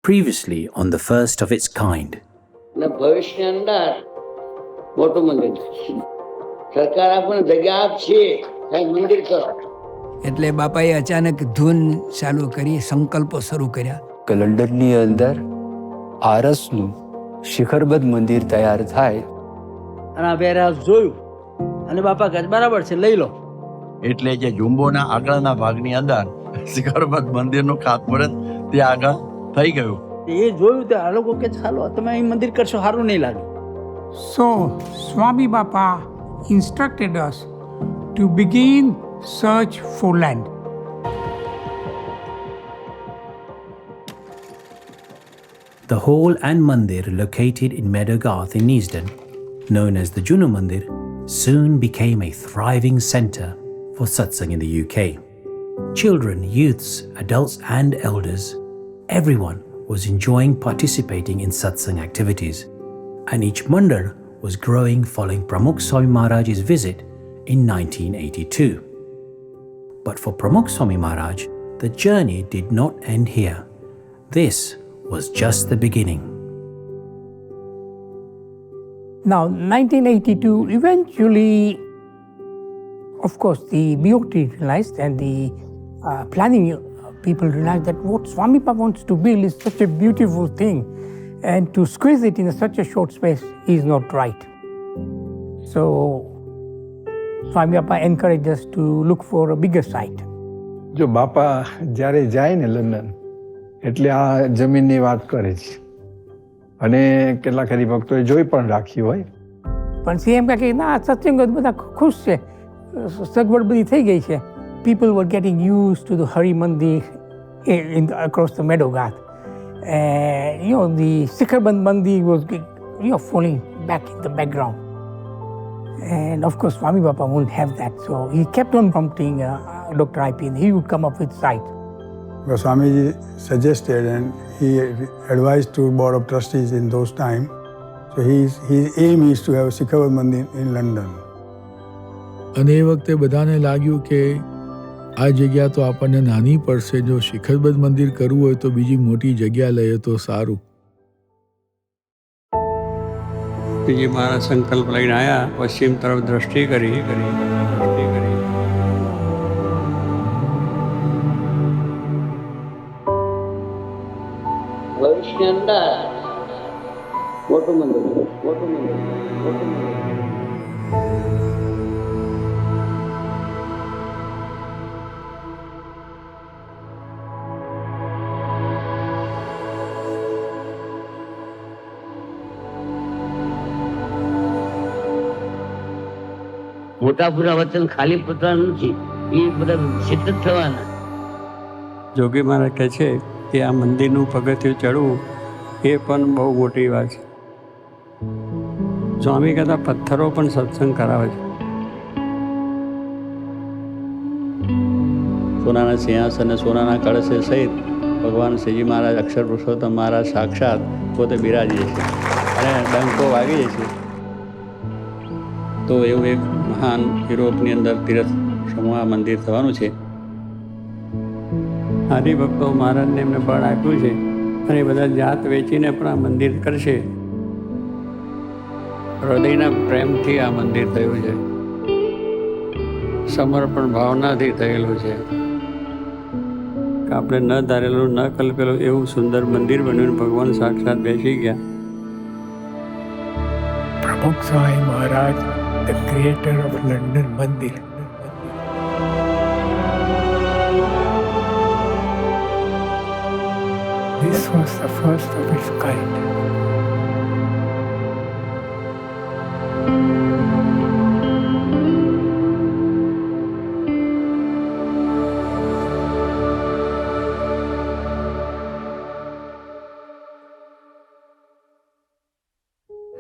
previously on the first of its kind. ને ભવિષ્યની અંદર મોટું મંદિર સરકાર આપણને જગ્યા આપશે, કઈ મંદિર કરો. એટલે બાપાએ અચાનક ધૂન ચાલુ કરી, સંકલ્પો શરૂ કર્યા કે લંડનની અંદર આરસનું શિખરબદ્ધ મંદિર તૈયાર થાય. અને આ વેરહાઉસ જોયું અને બાપા કહે બરાબર છે, લઈ લો. એટલે જે જુમ્બોના આગળના ભાગની અંદર શિખરબદ્ધ મંદિરનું ખાતમુહૂર્ત તે આગળ થઈ ગયું. એ જોયું તો આ લોકો કે ચાલો તમે અહીં મંદિર કરશો, સારું નહીં લાગે. So, Swami Baba instructed us to begin search for land. The hall and mandir located in Meadowgarth in Neasden, known as the Juno Mandir, soon became a thriving centre for satsang in the UK. Children, youths, adults and elders, everyone was enjoying participating in satsang activities, and each mandir was growing following Pramukh Swami Maharaj's visit in 1982. But for Pramukh Swami Maharaj, the journey did not end here. This was just the beginning. Now, 1982, eventually, of course, the BOT realized and the planning people realized that what Swami Baba wants to build is such a beautiful thing, and to squeeze it in such a short space is not right. So, Swami Baba encouraged us to look for a bigger site. જો બાપા જ્યારે જાય ને London એટલે આ જમીનની વાત કરે છે અને કેટલાક હરિભક્તોએ જોઈ પણ રાખી હોય. પણ સીએમ કહે ના સત્સંગ બધા ખુશ છે, સગવડ બધી થઈ ગઈ છે. People were getting used to the Hari Mandir across the Meadowgarth. The Sikharband Mandir was falling back in the background. And of course, Swami Baba wouldn't have that. So he kept on prompting Dr. IP, and he would come up with site. Well, Swamiji suggested and he advised to Board of Trustees in those times. So his aim is to have a Sikharband Mandir in London. અને એ વખતે બધાને લાગ્યું કે આ જગ્યા તો આપણને નાની પડશે, જો શિખરબદ્ધ મંદિર કરવું હોય તો બીજી મોટી જગ્યા લઈએ તો સારું. બીજી મારા સંકલ્પ લઈને આવ્યા, પશ્ચિમ તરફ દ્રષ્ટિ કરી. ભવિષ્યની અંદર મોટું મંદિર. મોટા પૂરા વચન ખાલી પોતાનું નથી, એ બધા સિદ્ધ જ થવાના. જોગી મહારાજ કહે છે કે આ મંદિરનું પગથિયું ચડવું એ પણ બહુ મોટી વાત છે. સ્વામી કહેતા પથ્થરો પણ સત્સંગ કરાવે છે. સોનાના સિંહાસન અને સોનાના કળશે સહિત ભગવાન શ્રીજી મહારાજ અક્ષર પુરુષોત્તમ મહારાજ સાક્ષાત પોતે બિરાજીએ છે અને ડંકો વાગીએ છે. તો એવું એક મહાન યુરોપની અંદર તીર્થ સમૂહ મંદિર થવાનું છે. હરિભક્તો મહારાજને એમને બળ આપ્યું છે અને એ બધા જાત વેચીને પણ આ મંદિર કરશે. હૃદયના પ્રેમથી આ મંદિર થયું છે, સમર્પણ ભાવનાથી થયેલું છે. આપણે ન ધારેલું ન કલ્પેલું એવું સુંદર મંદિર બન્યું, ભગવાન સાક્ષાત બેસી ગયા. Pramukh Swami Maharaj, the creator of London Mandir. This was the first of its kind.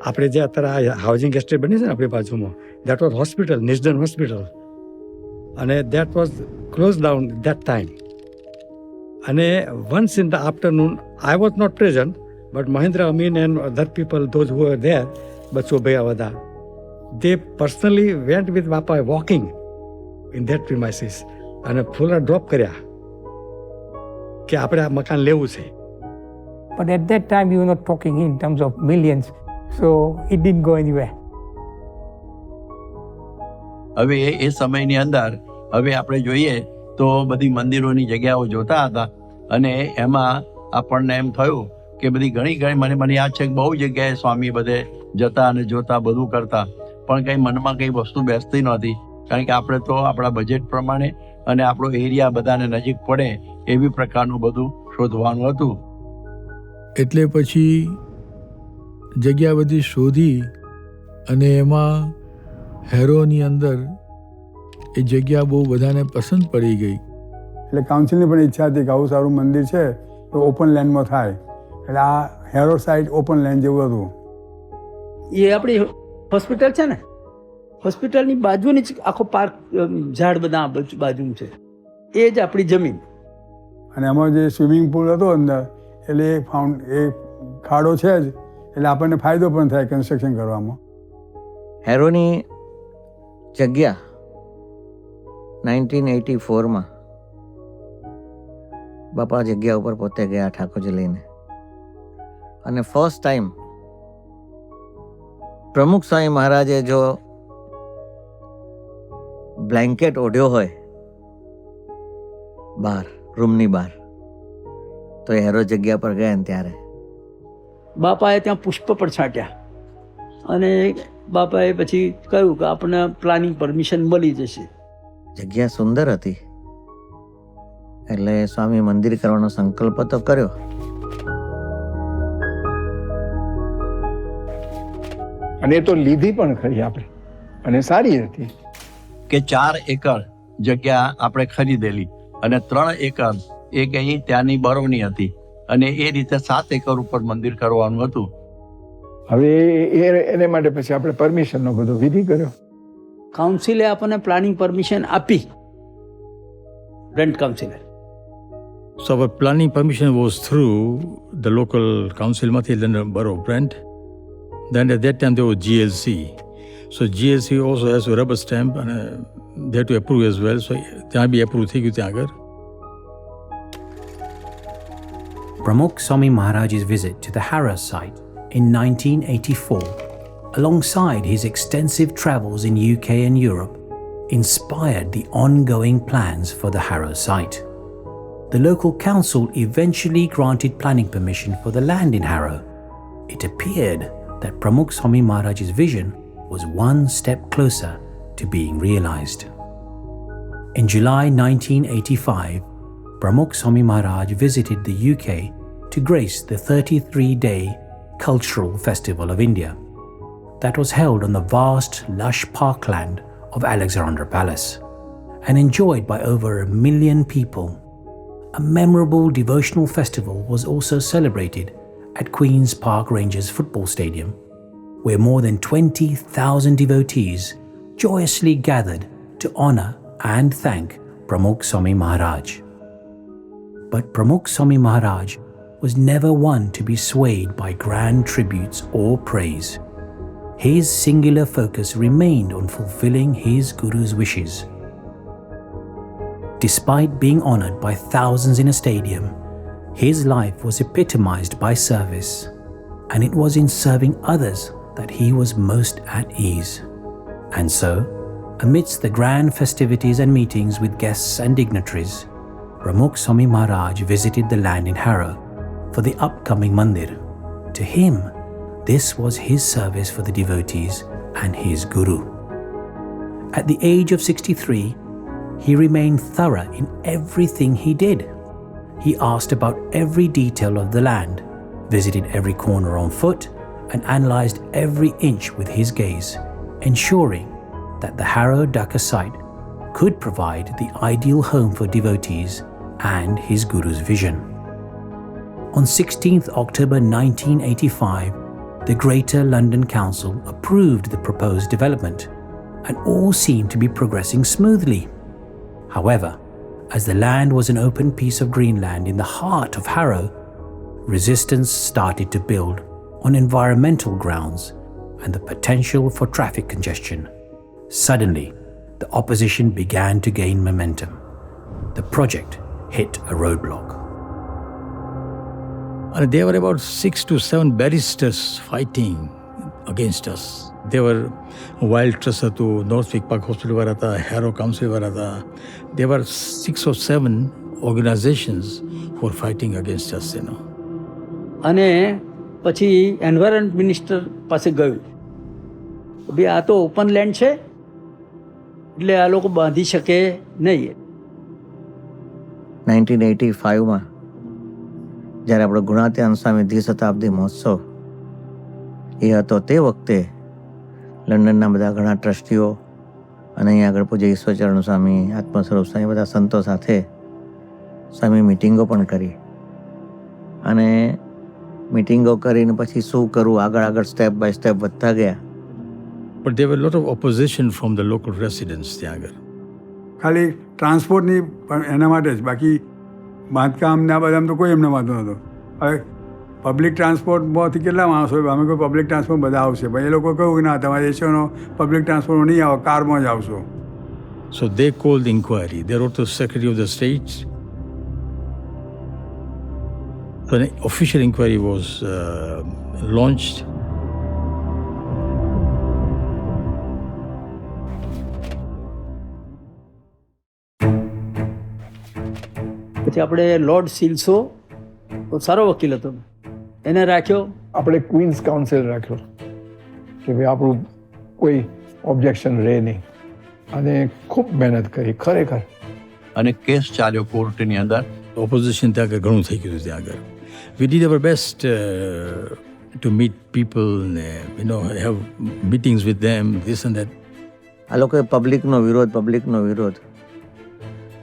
આપણે જે અત્યારે આ હાઉસિંગ એસ્ટેટ બની છે ને આપણી બાજુમાં, that was hospital, Neasden hospital, અને that was close down that time. અને once in the afternoon, I was not present, but Mahendra Amin and other people those who were there, બચ્ચો ભૈયા બધા, they personally went with Bapa walking in that premises અને ફૂલા drop કર્યા કે આપણે આ મકાન લેવું છે. But at that time, we were not talking in terms of millions, so it didn't go anywhere. હવે એ સમયની અંદર હવે આપણે જોઈએ તો બધી મંદિરોની જગ્યાઓ જોતા હતા અને એમાં આપણને એમ થયું કે બધી ઘણી મને યાદ છે કે બહુ જગ્યાએ સ્વામી બધે જતા અને જોતા બધું કરતા, પણ કંઈ મનમાં કંઈ વસ્તુ બેસતી નહોતી, કારણ કે આપણે તો આપણા બજેટ પ્રમાણે અને આપણો એરિયા બધાને નજીક પડે એવી પ્રકારનું બધું શોધવાનું હતું. એટલે પછી જગ્યા બધી શોધી અને એમાં હેરોની અંદર એ જગ્યા બહુ બધાને પસંદ પડી ગઈ. એટલે કાઉન્સિલની પણ ઈચ્છા હતી કે આવું સારું મંદિર છે તો ઓપન લેન્ડમાં થાય, એટલે આ હેરો સાઇટ ઓપન લેન્ડ જેવું હતું. એ આપણી હોસ્પિટલ છે ને, હોસ્પિટલની બાજુની જ આખો પાર્ક, ઝાડ બધા બાજુ છે, એ જ આપણી જમીન. અને એમાં જે સ્વિમિંગ પુલ હતો અંદર, એટલે એ ખાડો છે જ, એટલે આપણને ફાયદો પણ થાય કન્સ્ટ્રક્શન કરવામાં. હેરોની જગ્યા 1984માં બાપા જગ્યા ઉપર પોતે ગયા ઠાકોરજી લઈને, અને ફર્સ્ટ ટાઈમ પ્રમુખ સ્વામી મહારાજે જો બ્લેન્કેટ ઓઢ્યો હોય બહાર, રૂમની બહાર, તો એ હેરો જગ્યા પર ગયા ને ત્યારે બાપાએ ત્યાં પુષ્પ પણ છાંટ્યા અને બાપાએ પછી કહ્યું કે આપણને પ્લાનિંગ પરમિશન મળી જશે. જગ્યા સુંદર હતી એટલે સ્વામી મંદિર કરવાનો સંકલ્પ તો કર્યો. અને એ તો લીધી પણ ખરી આપણે, અને સારી હતી કે 4 એકર જગ્યા આપણે ખરીદેલી અને 3 એકર એ કંઈ ત્યાંની બરોની હતી અને એ રીતે 7 એકર ઉપર મંદિર કરવાનું હતું. હવે એને માટે પછી આપણે પરમિશનનો બધો વિધિ કર્યો. કાઉન્સિલે આપણને પ્લાનિંગ પરમિશન આપી, બ્રન્ટ કાઉન્સિલે. So our planning permission was through the local council, London Borough of Brent. Then at that time there was GLC. So GLC also has a rubber stamp and they have to approve as well. So ત્યાં બી approve થઈ ગયું ત્યાં આગળ. Pramukh Swami Maharaj's visit to the Harrow site in 1984, alongside his extensive travels in UK and Europe, inspired the ongoing plans for the Harrow site. The local council eventually granted planning permission for the land in Harrow. It appeared that Pramukh Swami Maharaj's vision was one step closer to being realized. In July 1985, Pramukh Swami Maharaj visited the UK to grace the 33-day Cultural Festival of India that was held on the vast, lush parkland of Alexandra Palace and enjoyed by over 1 million people. A memorable devotional festival was also celebrated at Queen's Park Rangers Football Stadium, where more than 20,000 devotees joyously gathered to honor and thank Pramukh Swami Maharaj. But Pramukh Swami Maharaj was never one to be swayed by grand tributes or praise. His singular focus remained on fulfilling his Guru's wishes. Despite being honored by thousands in a stadium, his life was epitomized by service, and it was in serving others that he was most at ease. And so, amidst the grand festivities and meetings with guests and dignitaries, Pramukh Swami Maharaj visited the land in Harrow for the upcoming mandir. To him, this was his service for the devotees and his Guru. At the age of 63, he remained thorough in everything he did. He asked about every detail of the land, visited every corner on foot, and analyzed every inch with his gaze, ensuring that the Harrow Dhaka site could provide the ideal home for devotees and his Guru's vision. On 16th October 1985, the Greater London Council approved the proposed development, and all seemed to be progressing smoothly. However, as the land was an open piece of greenland in the heart of Harrow, resistance started to build on environmental grounds and the potential for traffic congestion. Suddenly, the opposition began to gain momentum. The project hit a roadblock. And there were about 6 to 7 barristers fighting against us. There were Wild Trust હતું, Northwick Park Hospital વાળા હતા, Harrow Council વાળા હતા. There were 6 or 7 organizations who were fighting against us, you know. અને પછી environment minister પાસે ગયું, ભાઈ આ તો ઓપન લેન્ડ છે એટલે આ લોકો બાંધી શકે નહીં. 1985માં જ્યારે આપણો ગુણાત્યાન સામે દ્વિશતાબ્દી મહોત્સવ એ હતો, તે વખતે લંડનના બધા ઘણા ટ્રસ્ટીઓ અને અહીંયા આગળ પૂજ્ય ઈશ્વરચરણ સ્વામી, આત્મસ્વરૂપ સ્વામી, બધા સંતો સાથે સ્વામી મિટિંગો પણ કરી. અને મિટિંગો કરીને પછી શું કરવું, આગળ સ્ટેપ બાય સ્ટેપ વધતા ગયા. But there were a lot of opposition from the local residents ત્યાં આગળ. ખાલી ટ્રાન્સપોર્ટની એના માટે જ, બાકી બાંધકામના બધામાં તો કોઈ એમને વાંધો નહોતો. હવે પબ્લિક ટ્રાન્સપોર્ટમાંથી કેટલા માણસો, અમે કોઈ પબ્લિક ટ્રાન્સપોર્ટ બધા આવશે, પણ એ લોકો કહ્યું કે ના, તમારે એશિયાનો પબ્લિક ટ્રાન્સપોર્ટ નહીં આવો, કારમાં જ આવશો. So they called the inquiry. They wrote to the Secretary of the State. So an official inquiry was launched. પછી આપણે લોર્ડ સિલ્સો, સારો વકીલ હતો, એને રાખ્યો. આપણે ક્વીન્સ કાઉન્સિલ રાખ્યો કે ભાઈ આપણું કોઈ ઓબ્જેક્શન રહે નહીં, અને ખૂબ મહેનત કરી ખરેખર. અને કેસ ચાલ્યો કોર્ટની અંદર. ઓપોઝિશન ત્યાં આગળ ઘણું થઈ ગયું ત્યાં આગળ. We did our best to meet people, have meetings with them, this and that. આ લોકોએ પબ્લિકનો વિરોધ.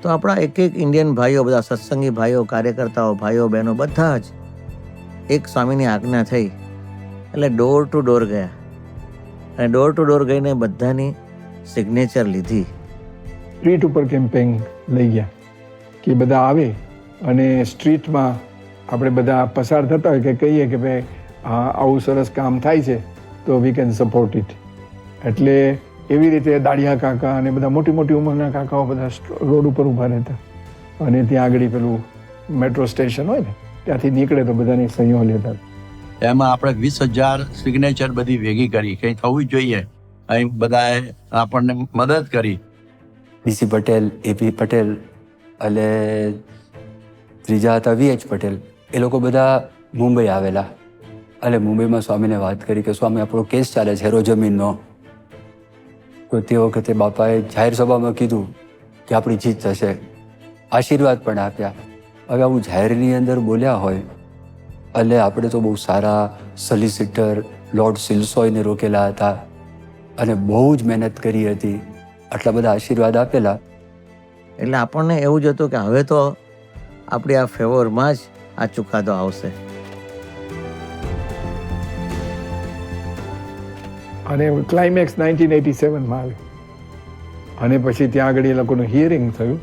તો આપણા એક ઇન્ડિયન ભાઈઓ, બધા સત્સંગી ભાઈઓ, કાર્યકર્તાઓ, ભાઈઓ બહેનો બધા જ એક સ્વામીની આજ્ઞા થઈ એટલે ડોર ટુ ડોર ગયા, અને ડોર ટુ ડોર ગઈને બધાની સિગ્નેચર લીધી. સ્ટ્રીટ ઉપર કેમ્પેઇન લઈ ગયા કે બધા આવે અને સ્ટ્રીટમાં આપણે બધા પસાર થતા હોય કે કહીએ કે ભાઈ આવું સરસ કામ થાય છે તો વી કેન સપોર્ટ ઇટ. એટલે એવી રીતે દાડિયા કાકા અને બધા મોટી મોટી ઉંમરના કાકાઓ બધા રોડ ઉપર ઊભા રહેતા, અને ત્યાં આગળ પેલું મેટ્રો સ્ટેશન હોય ને ત્યાંથી નીકળે તો બધાની સહીઓ લેતા. એમાં આપણે 20,000 સિગ્નેચર બધી ભેગી કરી, કંઈ થવું જ જોઈએ, અહીં બધાએ આપણને મદદ કરી. બીસી પટેલ, એપી પટેલ અને ત્રીજા હતા VH પટેલ, એ લોકો બધા મુંબઈ આવેલા. અને મુંબઈમાં સ્વામીને વાત કરી કે સ્વામી આપણો કેસ ચાલે છે હેરો જમીનનો. તો તે વખતે બાપાએ જાહેર સભામાં કીધું કે આપણી જીત થશે, આશીર્વાદ પણ આપ્યા. હવે આવું જાહેરની અંદર બોલ્યા હોય એટલે આપણે તો બહુ સારા સોલિસિટર લોર્ડ સિલ્સોયને રોકેલા હતા અને બહુ જ મહેનત કરી હતી, આટલા બધા આશીર્વાદ આપેલા. એટલે આપણને એવું જ હતું કે હવે તો આપણી આ ફેવરમાં જ આ ચુકાદો આવશે. અને ક્લાઇમેક્સ 1987માં આવ્યું, અને પછી ત્યાં આગળ એ લોકોનું હિયરિંગ થયું.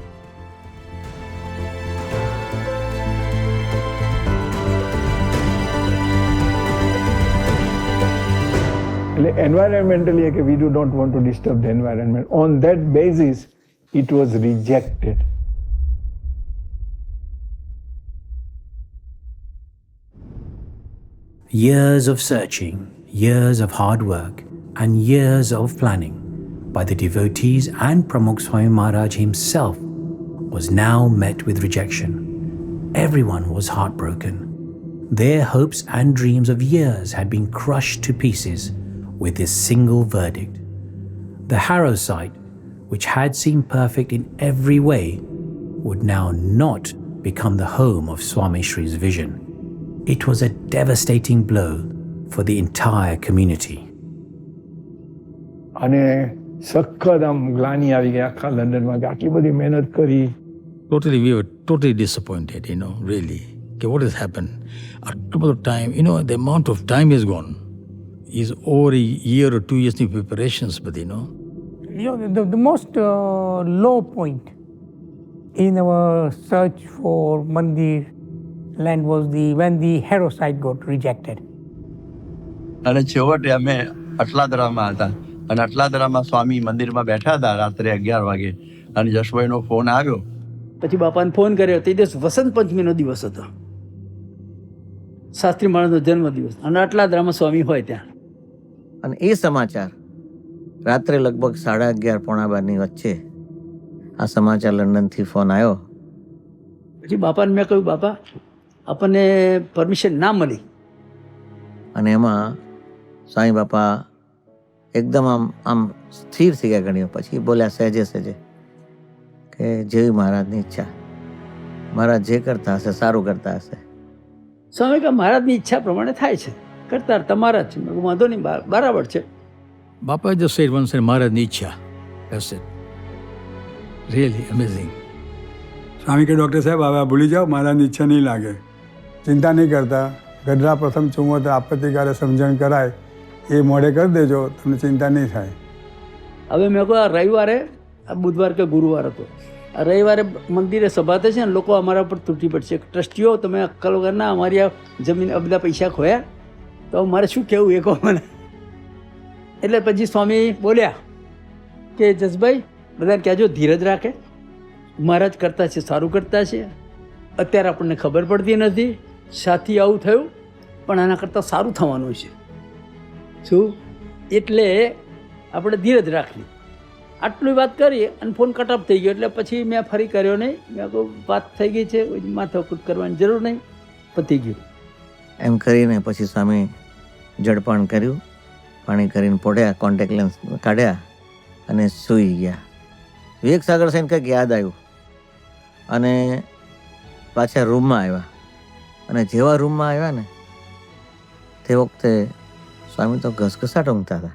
એટલે એન્વાયરમેન્ટલી કે we do not want to disturb the environment. On that basis it was rejected. Years of searching, years of hard work, and years of planning by the devotees and Pramukh Swami Maharaj himself was now met with rejection. Everyone was heartbroken. Their hopes and dreams of years had been crushed to pieces with this single verdict. The Harrow site, which had seemed perfect in every way, would now not become the home of Swami Shri's vision. It was a devastating blow for the entire community. અને સખત આમ ગ્લાની આવી ગઈ આખા લંડનમાં કે આટલી બધી મહેનત કરી. Totally, we were totally disappointed, really. Okay, what has happened? After the time, the amount of time is gone. Is over a year or 2 years in preparations, but The most low point in our search for Mandir land was when the Harrow site got rejected. અને છેવટે અમે અટલાદરામાં હતા, અને અટલાદરામાં સ્વામી મંદિરમાં બેઠા હતા રાત્રે 11 વાગે, અને જશભાઈનો ફોન આવ્યો. પછી બાપાને ફોન કર્યો, તે દિવસ વસંત પંચમીનો દિવસ હતો. શાસ્ત્રી મહારાજનો જન્મદિવસ અને આટલા જ રામસ્વામી હોય ત્યાં. અને એ સમાચાર રાત્રે લગભગ 11:30 પોણા 12ની વચ્ચે આ સમાચાર લંડનથી ફોન આવ્યો. પછી બાપાને મેં કહ્યું, બાપા આપણને પરમિશન ના મળી. અને એમાં સ્વામી બાપા એકદમ આમ સ્થિર થઈ ગયા ઘણી વાર. પછી બોલ્યા સહેજે કે જેવી મહારાજની ઈચ્છા, મહારાજ જે કરતા હશે સારું કરતા હશે. સ્વામી કે મહારાજની ઈચ્છા પ્રમાણે થાય છે, કરતા તમારા જ છે. મેં કહ્યું, વાંધો નહીં, બરાબર છે. Bapa just said once in Maharaj's ઈચ્છા. That's it. Really amazing. સ્વામી કે ડૉક્ટર સાહેબ હવે આ ભૂલી જાઓ, મહારાજની ઈચ્છા નહીં લાગે, ચિંતા નહીં કરતા, ગઢડા પ્રથમ ચુમ્મોતેર આપત્તિકારે સમજણ કરાય એ મોડે કરી દેજો, તમને ચિંતા નહીં થાય. હવે મેં કહ્યું, આ રવિવારે, આ બુધવાર કે ગુરુવાર હતો, આ રવિવારે મંદિરે સભા થશે ને લોકો અમારા પર તૂટી પડશે, ટ્રસ્ટીઓ તમે અક્કલ વગરના અમારી આ જમીન આ બધા પૈસા ખોયા, તો મારે શું કહેવું એ કહો મને. એટલે પછી સ્વામી બોલ્યા કે જસભાઈ બધાને કહેજો ધીરજ રાખે, મહારાજ કરતા છે સારું કરતા છે, અત્યારે આપણને ખબર પડતી નથી, સાથી આવું થયું પણ આના કરતાં સારું થવાનું છે. શું? એટલે આપણે ધીરજ રાખવી. આટલી વાત કરી અને ફોન કટ ઓફ થઈ ગયો. એટલે પછી મેં ફરી કર્યો નહીં. મેં કહું વાત થઈ ગઈ છે, માથાકૂટ કરવાની જરૂર નહીં, પતી ગયું. એમ કરીને પછી સ્વામી જળપાન કર્યું, પાણી કરીને પોઢ્યા, કોન્ટેક્ટ લેન્સ કાઢ્યા અને સૂઈ ગયા. વિવેક સાગર સાહેબ કંઈક યાદ આવ્યું અને પાછા રૂમમાં આવ્યા. અને જેવા રૂમમાં આવ્યા ને તે વખતે સ્વામી તો ઘસઘસાટ ઊંઘતા હતા.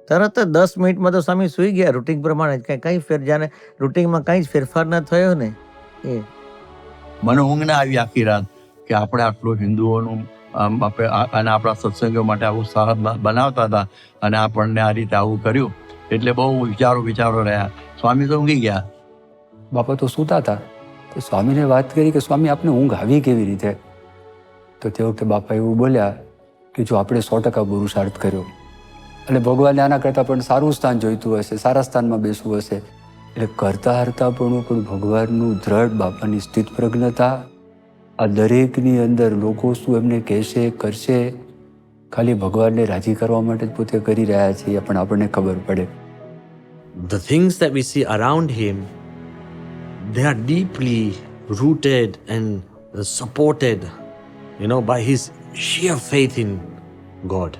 તરત જ 10 મિનિટમાં તો સ્વામી સૂઈ ગયા રૂટિન પ્રમાણે. કંઈ જાણે રૂટિનમાં કંઈ જ ફેરફાર ન થયો ને એ. મને ઊંઘ ના આવી આખી રાત કે આપણે આટલું હિન્દુઓનું અને આપણા સત્સંગો માટે આવું સાહસ બનાવતા હતા અને આપણને આ રીતે આવું કર્યું. એટલે બહુ વિચારો રહ્યા. સ્વામી તો ઊંઘી ગયા. બાપા તો સૂતા હતા. તો સ્વામીને વાત કરી કે સ્વામી આપને ઊંઘ આવી કેવી રીતે? તો તે વખતે બાપા એવું બોલ્યા કે જો આપણે 100% પુરુષાર્થ કર્યો અને ભગવાનને આના કરતાં પણ સારું સ્થાન જોઈતું હશે, સારા સ્થાનમાં બેસવું હશે, એટલે કરતા હરતા પણ ભગવાનનું દ્રઢ, બાપાની સ્થિત પ્રજ્ઞતા, આ દરેકની અંદર લોકો શું એમને કહેશે કરશે, ખાલી ભગવાનને રાજી કરવા માટે જ પોતે કરી રહ્યા છે એ પણ આપણને ખબર પડે. The things that we see around him, they are deeply rooted and supported, by his sheer faith in God.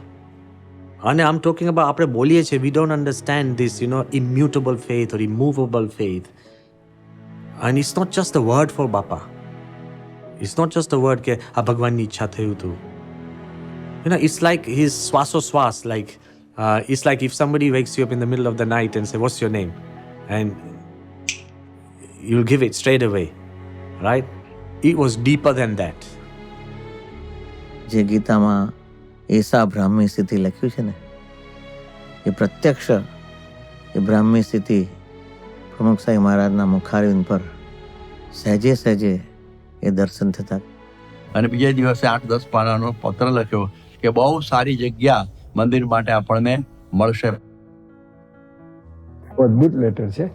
And I'm talking about, આપણે બોલીએ છીએ, we don't understand this, immutable faith or immovable faith. And it's not just a word for Bapa. It's not just a word કે આ ભગવાનની ઈચ્છા થયું હતું. It's like his swaso-swas, like it's like if somebody wakes you up in the middle of the night and say, what's your name? And you'll give it straight away, right? It was deeper than that. જે ગીતામાં એસા બ્રાહ્મી સ્થિતિ લખ્યું છે ને, એ પ્રત્યક્ષ એ બ્રાહ્મી સ્થિતિ પ્રમુખ સાહેબ મહારાજના મુખારવિંદ પર સહેજે સહેજે એ દર્શન થતા. અને બીજા દિવસે 8-10 પાનાનો પત્ર લખ્યો કે બહુ સારી જગ્યા મંદિર માટે આપણને મળશે. અદ્ભુત લેટર છે.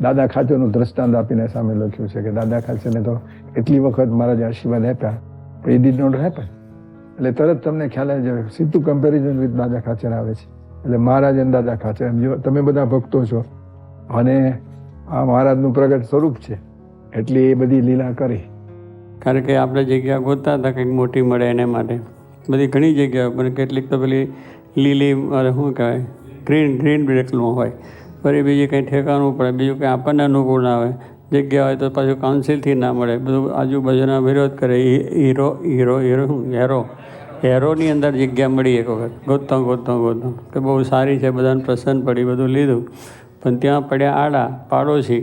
દાદા ખાચરનું દ્રષ્ટાંત આપીને સામે લખ્યું છે કે દાદા ખાચરને તો એટલી વખત મહારાજ આશીર્વાદ આપ્યા, પણ એ ડીડ નોટ હેપન. એટલે તરત તમને ખ્યાલ આવી જાય, સીધું કમ્પેરિઝન વિથ દાદા ખાચર આવે છે. એટલે મહારાજ અને દાદા ખાચર, એમ જો તમે બધા ભક્તો છો અને આ મહારાજનું પ્રગટ સ્વરૂપ છે, એટલે એ બધી લીલા કરી. કારણ કે આપણે જગ્યા ગોતતા હતા કંઈક મોટી મળે એને માટે, બધી ઘણી જગ્યાઓ, પણ કેટલીક તો પેલી લીલી શું કહેવાય ગ્રીન બ્રેકમાં હોય, ફરી બીજી કંઈ ઠેકાણું પડે, બીજું કંઈ આપણને અનુકૂળ ના હોય, જગ્યા હોય તો પાછું કાઉન્સિલથી ના મળે, બધું આજુબાજુના વિરોધ કરે. હેરોની અંદર જગ્યા મળી એક વખત ગોતતા કે બહુ સારી છે, બધાને પસંદ પડી, બધું લીધું, પણ ત્યાં પડ્યા આડા પાડોશી.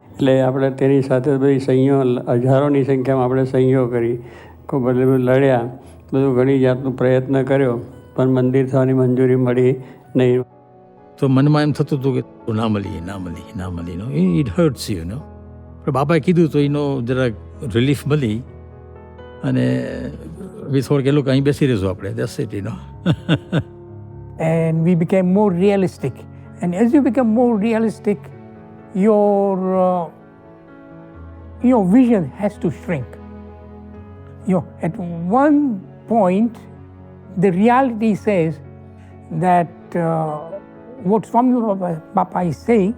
એટલે આપણે તેની સાથે બધી સહીઓ, હજારોની સંખ્યામાં આપણે સહીઓ કરી, બધું લડ્યા, બધું ઘણી જાતનો પ્રયત્ન કર્યો, પણ મંદિર થવાની મંજૂરી મળી નહીં. તો મનમાં એમ થતું હતું કે ના મળી, ઇટ હર્ટ્સ યુ નો. પણ બાપાએ કીધું તો એનો જરાક રિલીફ મળી અને વિથોડ કે લોકો અહીં બેસી રહેશું આપણે, that's it, And we became more realistic. And as you become more realistic, your vision has to shrink. At one point, the reality says that what Swami Baba is saying,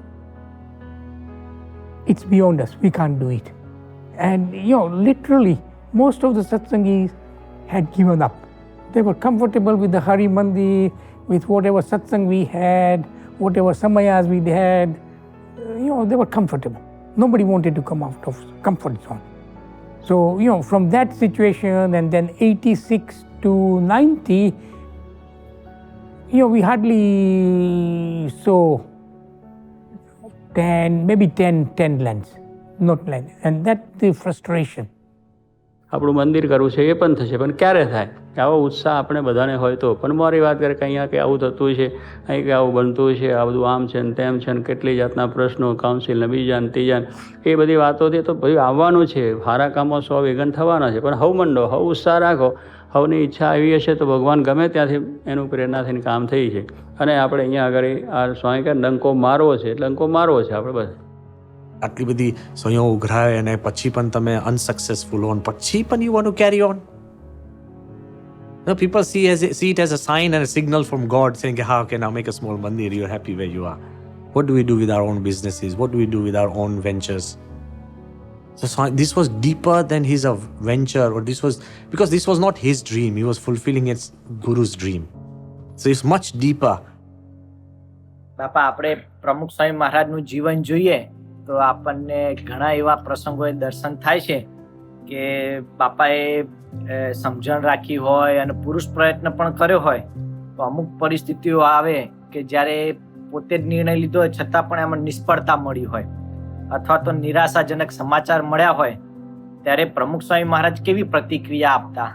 it's beyond us. We can't do it. And literally, most of the satsangis had given up. They were comfortable with the Hari Mandir, with whatever satsang we had, whatever samayas we had. They were comfortable. Nobody wanted to come out of comfort zone. So, from that situation, and then 86 to 90, we hardly saw 10 lands, not land. And that's the frustration. આપણું મંદિર કરવું છે એ પણ થશે, પણ ક્યારે થાય? આવો ઉત્સાહ આપણે બધાને હોય તો. પણ મારી વાત કરે કે અહીંયા કે આવું થતું છે, અહીં કે આવું બનતું છે, આ બધું આમ છે ને તેમ છે ને કેટલી જાતના પ્રશ્નો, કાઉન્સિલને બીજા ને ત્રીજા, એ બધી વાતોથી તો બધું આવવાનું છે. સારા કામો 100 વિઘન થવાના છે, પણ હવ મંડો, હવ ઉત્સાહ રાખો, હવની ઈચ્છા આવી હશે તો ભગવાન ગમે ત્યાંથી એનું પ્રેરણાથી કામ થઈ છે. અને આપણે અહીંયા આગળ આ સ્વામી કહે ડંકો મારવો છે, ડંકો મારવો છે આપણે બસ. આટલી બધી સયો ઉઘરાય અને પછી પણ તમે અનસક્સેસફુલ હો, પછી પણ you want to carry on. No, people see it as a sign and a signal from God saying, "Ha, okay, now make a small mandir. You're happy where you are." What do we do with our own businesses? What do we do with our own ventures? So this was deeper than his venture, or because this was not his dream. He was fulfilling its Guru's dream. So it's much deeper. બાપા, આપણે પ્રમુખ સ્વામી મહારાજનું જીવન જોઈએ તો આપણને ઘણા એવા પ્રસંગોએ દર્શન થાય છે કે બાપાએ સમજણ રાખી હોય અને પુરુષ પ્રયત્ન પણ કર્યો હોય તો અમુક પરિસ્થિતિઓ આવે કે જ્યારે પોતે જ નિર્ણય લીધો હોય છતાં પણ એમાં નિષ્ફળતા મળી હોય અથવા તો નિરાશાજનક સમાચાર મળ્યા હોય ત્યારે પ્રમુખ સ્વામી મહારાજ કેવી પ્રતિક્રિયા આપતા?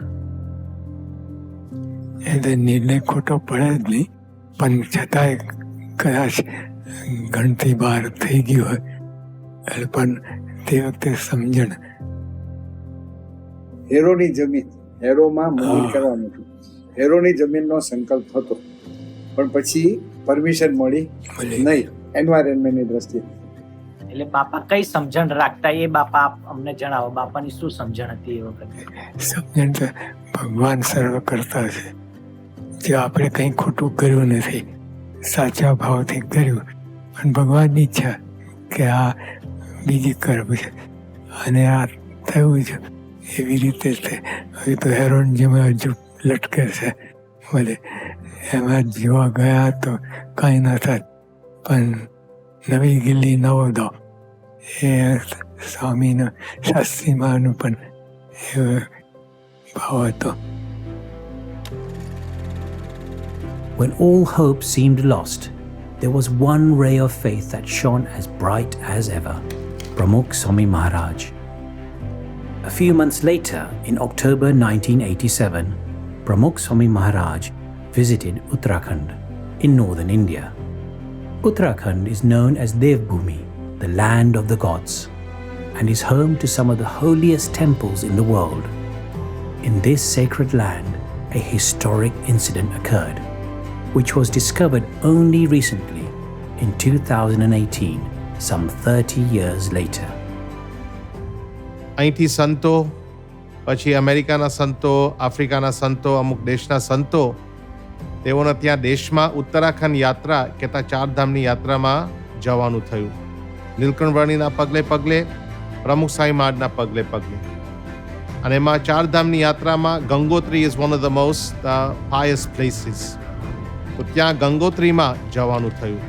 એટલે નિર્ણય ખોટો પડે જ નહીં, પણ છતાંય કદાચ ગણતી બહાર થઈ ગયું હોય પણ તે વખતે સમજણ. હેરોની જમીન, હેરોમાં મંદિર કરવાનું હતું. હેરોની જમીનનો સંકલ્પ હતો, પણ પછી પરમિશન મળી નહીં એન્વાયરમેન્ટની દ્રષ્ટિએ. એટલે બાપા કઈ સમજણ રાખતા એ બાપા અમને જણાવો. બાપાની શું સમજણ હતી એ વખતે? સમજણ તો ભગવાન સર્વ કરતા છે. જે આપણે કંઈ ખોટું કર્યું નથી, સાચા ભાવથી કર્યું, પણ ભગવાનની ઈચ્છા કે આ બીજી કરવું છે અને આ થયું છે એવી રીતે હવે તો હેરોન જેમાં હજુ લટકે છે. ભલે એમાં જોવા ગયા તો કાંઈ ન થાય, પણ નવી ગિલ્લી નવો દો એ સ્વામીનો શાસ્ત્રીમાંનો પણ એવો ભાવ હતો. When all hope seemed lost, there was one ray of faith that shone as bright as ever. Pramukh Swami Maharaj. A few months later, in October 1987, Pramukh Swami Maharaj visited Uttarakhand in northern India. Uttarakhand is known as Devbhumi, the land of the gods, and is home to some of the holiest temples in the world. In this sacred land, a historic incident occurred, which was discovered only recently in 2018, some 30 years later. અહીંથી સંતો, પછી અમેરિકાના સંતો, આફ્રિકાના સંતો, અમુક દેશના સંતો, તેઓને ત્યાં દેશમાં ઉત્તરાખંડ યાત્રા કહેતા 4 ધામની યાત્રામાં જવાનું થયું. નીલકંઠ પગલે પગલે, પ્રમુખ સ્વામી મહારાજના પગલે પગલે. અને એમાં 4 ધામની યાત્રામાં Gangotri is one of the most pious places. તો ત્યાં ગંગોત્રીમાં જવાનું થયું.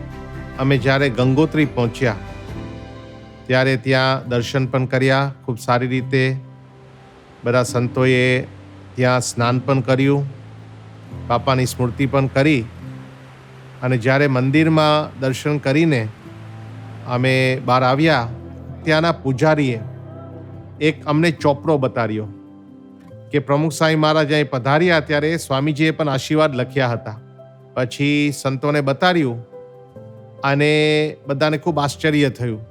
અમે જ્યારે ગંગોત્રી પહોંચ્યા ત્યારે ત્યાં દર્શન પણ કર્યા ખૂબ સારી રીતે. બધા સંતોએ ત્યાં સ્નાન પણ કર્યું, બાપાની સ્મૃતિ પણ કરી. અને જ્યારે મંદિરમાં દર્શન કરીને અમે બહાર આવ્યા, ત્યાંના પૂજારીએ એક અમને ચોપડો બતાવ્યો કે પ્રમુખ સ્વામી મહારાજ અહીં પધાર્યા ત્યારે સ્વામીજીએ પણ આશીર્વાદ લખ્યા હતા. પછી સંતોને બતાવ્યું અને બધાને ખૂબ આશ્ચર્ય થયું.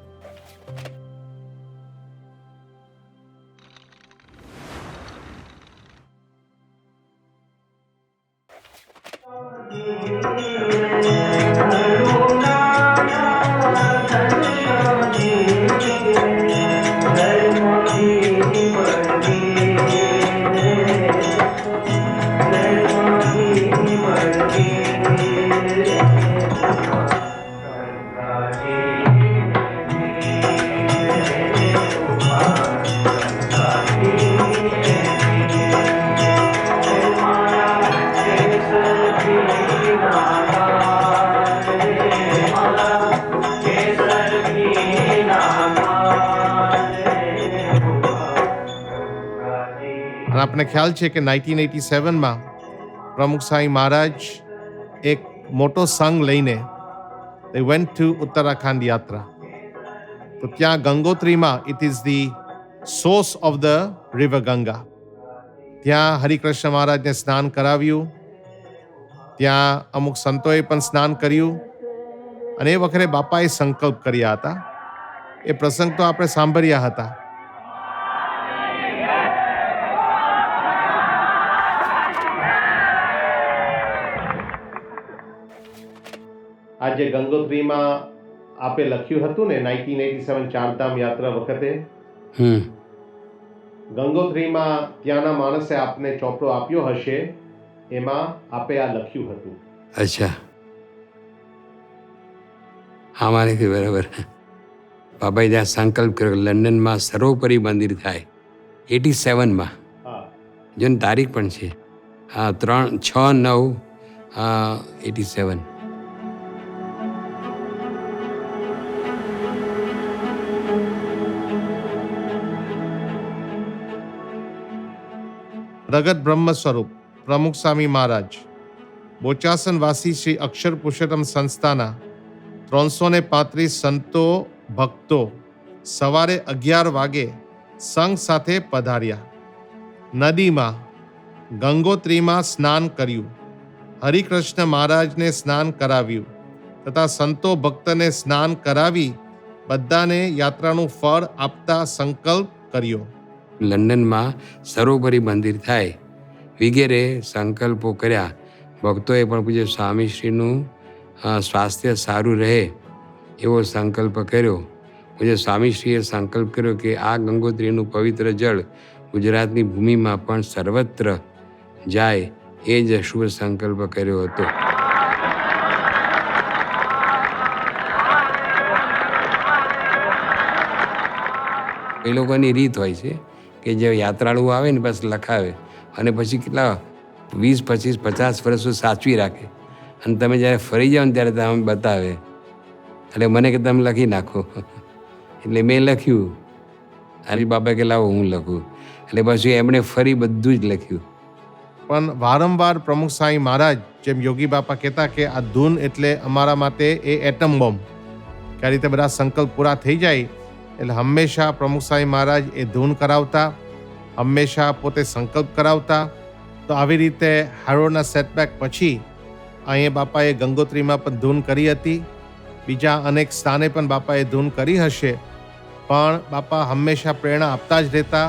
અને આપણને ખ્યાલ છે કે 1987માં પ્રમુખ સ્વામી મહારાજ એક મોટો સંઘ લઈને they went to ઉત્તરાખંડ યાત્રા. તો ત્યાં ગંગોત્રીમાં it is the source of the river Ganga. ત્યાં હરિકૃષ્ણ મહારાજને સ્નાન કરાવ્યું, ત્યાં અમુક સંતોએ પણ સ્નાન કર્યું અને એ વખતે બાપાએ સંકલ્પ કર્યા હતા. એ પ્રસંગ તો આપણે સાંભળ્યા હતા. આજે ગંગોત્રીમાં આપે લખ્યું હતું ને 1987 ચારધામ યાત્રા વખતે ગંગોત્રીમાં ત્યાંના માણસે આપને ચોપડો આપ્યો હશે, એમાં આપે આ લખ્યું હતું. અચ્છા, હા મારેથી બરાબર. બાબાએ ત્યાં સંકલ્પ કર્યો લંડનમાં સર્વોપરી મંદિર થાય 87માં. જો ને તારીખ પણ છે, હા 3/6/9/87. પ્રગટ બ્રહ્મ સ્વરૂપ પ્રમુખ સ્વામી મહારાજ બોચાસનવાસી શ્રી અક્ષર પુરુષોત્તમ સંસ્થાના 335 સંતો ભક્તો સવારે 11 વાગે સંઘ સાથે પધાર્યા. નદીમાં ગંગોત્રીમાં સ્નાન કર્યું, હરિકૃષ્ણ મહારાજને સ્નાન કરાવ્યું તથા સંતો ભક્તને સ્નાન કરાવી બધાને યાત્રાનું ફળ આપતા સંકલ્પ કર્યો. લંડનમાં સર્વોપરી મંદિર થાય વગેરે સંકલ્પો કર્યા. ભક્તોએ પણ પૂજ્ય સ્વામીશ્રીનું સ્વાસ્થ્ય સારું રહે એવો સંકલ્પ કર્યો. પૂજ્ય સ્વામીશ્રીએ સંકલ્પ કર્યો કે આ ગંગોત્રીનું પવિત્ર જળ ગુજરાતની ભૂમિમાં પણ સર્વત્ર જાય, એ જ શુભ સંકલ્પ કર્યો હતો. એ લોકોની રીત હોય છે કે જે યાત્રાળુ આવે ને બસ લખાવે અને પછી કેટલા 20, 25, 50 વર્ષો સાચવી રાખે અને તમે જ્યારે ફરી જાઓ ને ત્યારે તમે બતાવે. એટલે મને કે તમે લખી નાખો, એટલે મેં લખ્યું. હરી બાબા કે લાવો હું લખું, એટલે પછી એમણે ફરી બધું જ લખ્યું. પણ વારંવાર પ્રમુખ સ્વામી મહારાજ જેમ યોગી બાપા કહેતા કે આ ધૂન એટલે અમારા માટે એ એટમ બોમ્બ, કે આ રીતે બધા સંકલ્પ પૂરા થઈ જાય એટલે હંમેશા પ્રમુખ સ્વામી મહારાજ એ ધૂન કરાવતા, હંમેશા પોતે સંકલ્પ કરાવતા. તો આવી રીતે હારોના સેટબેક પછી અહીંયા બાપાએ ગંગોત્રીમાં પણ ધૂન કરી હતી, બીજા અનેક સ્થાને પણ બાપાએ ધૂન કરી હશે, પણ બાપા હંમેશા પ્રેરણા આપતા જ રહેતા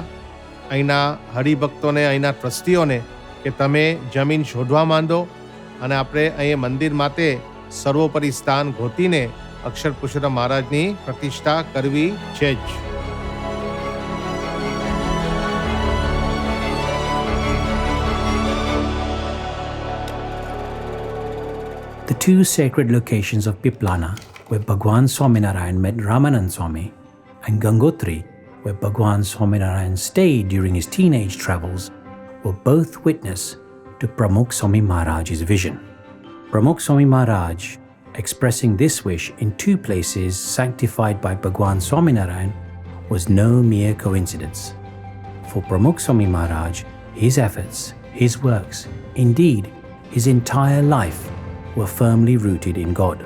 અહીંના હરિભક્તોને, અહીંના ટ્રસ્ટીઓને કે તમે જમીન શોધવા માંડો અને આપણે અહીંયા મંદિર માટે સર્વોપરી સ્થાન ગોતીને અક્ષર પુરુષોત્તમ મહારાજની પ્રતિષ્ઠા કરવી છે જ. The two sacred locations of Piplana, where Bhagwan Swaminarayan met Ramanand Swami, and Gangotri, where Bhagwan Swaminarayan stayed during his teenage travels, were both witness to Pramukh Swami Maharaj's vision. Pramukh Swami Maharaj, expressing this wish in two places sanctified by Bhagwan Swaminarayan, was no mere coincidence. For Pramukh Swami Maharaj, his efforts, his works, indeed his entire life were firmly rooted in God.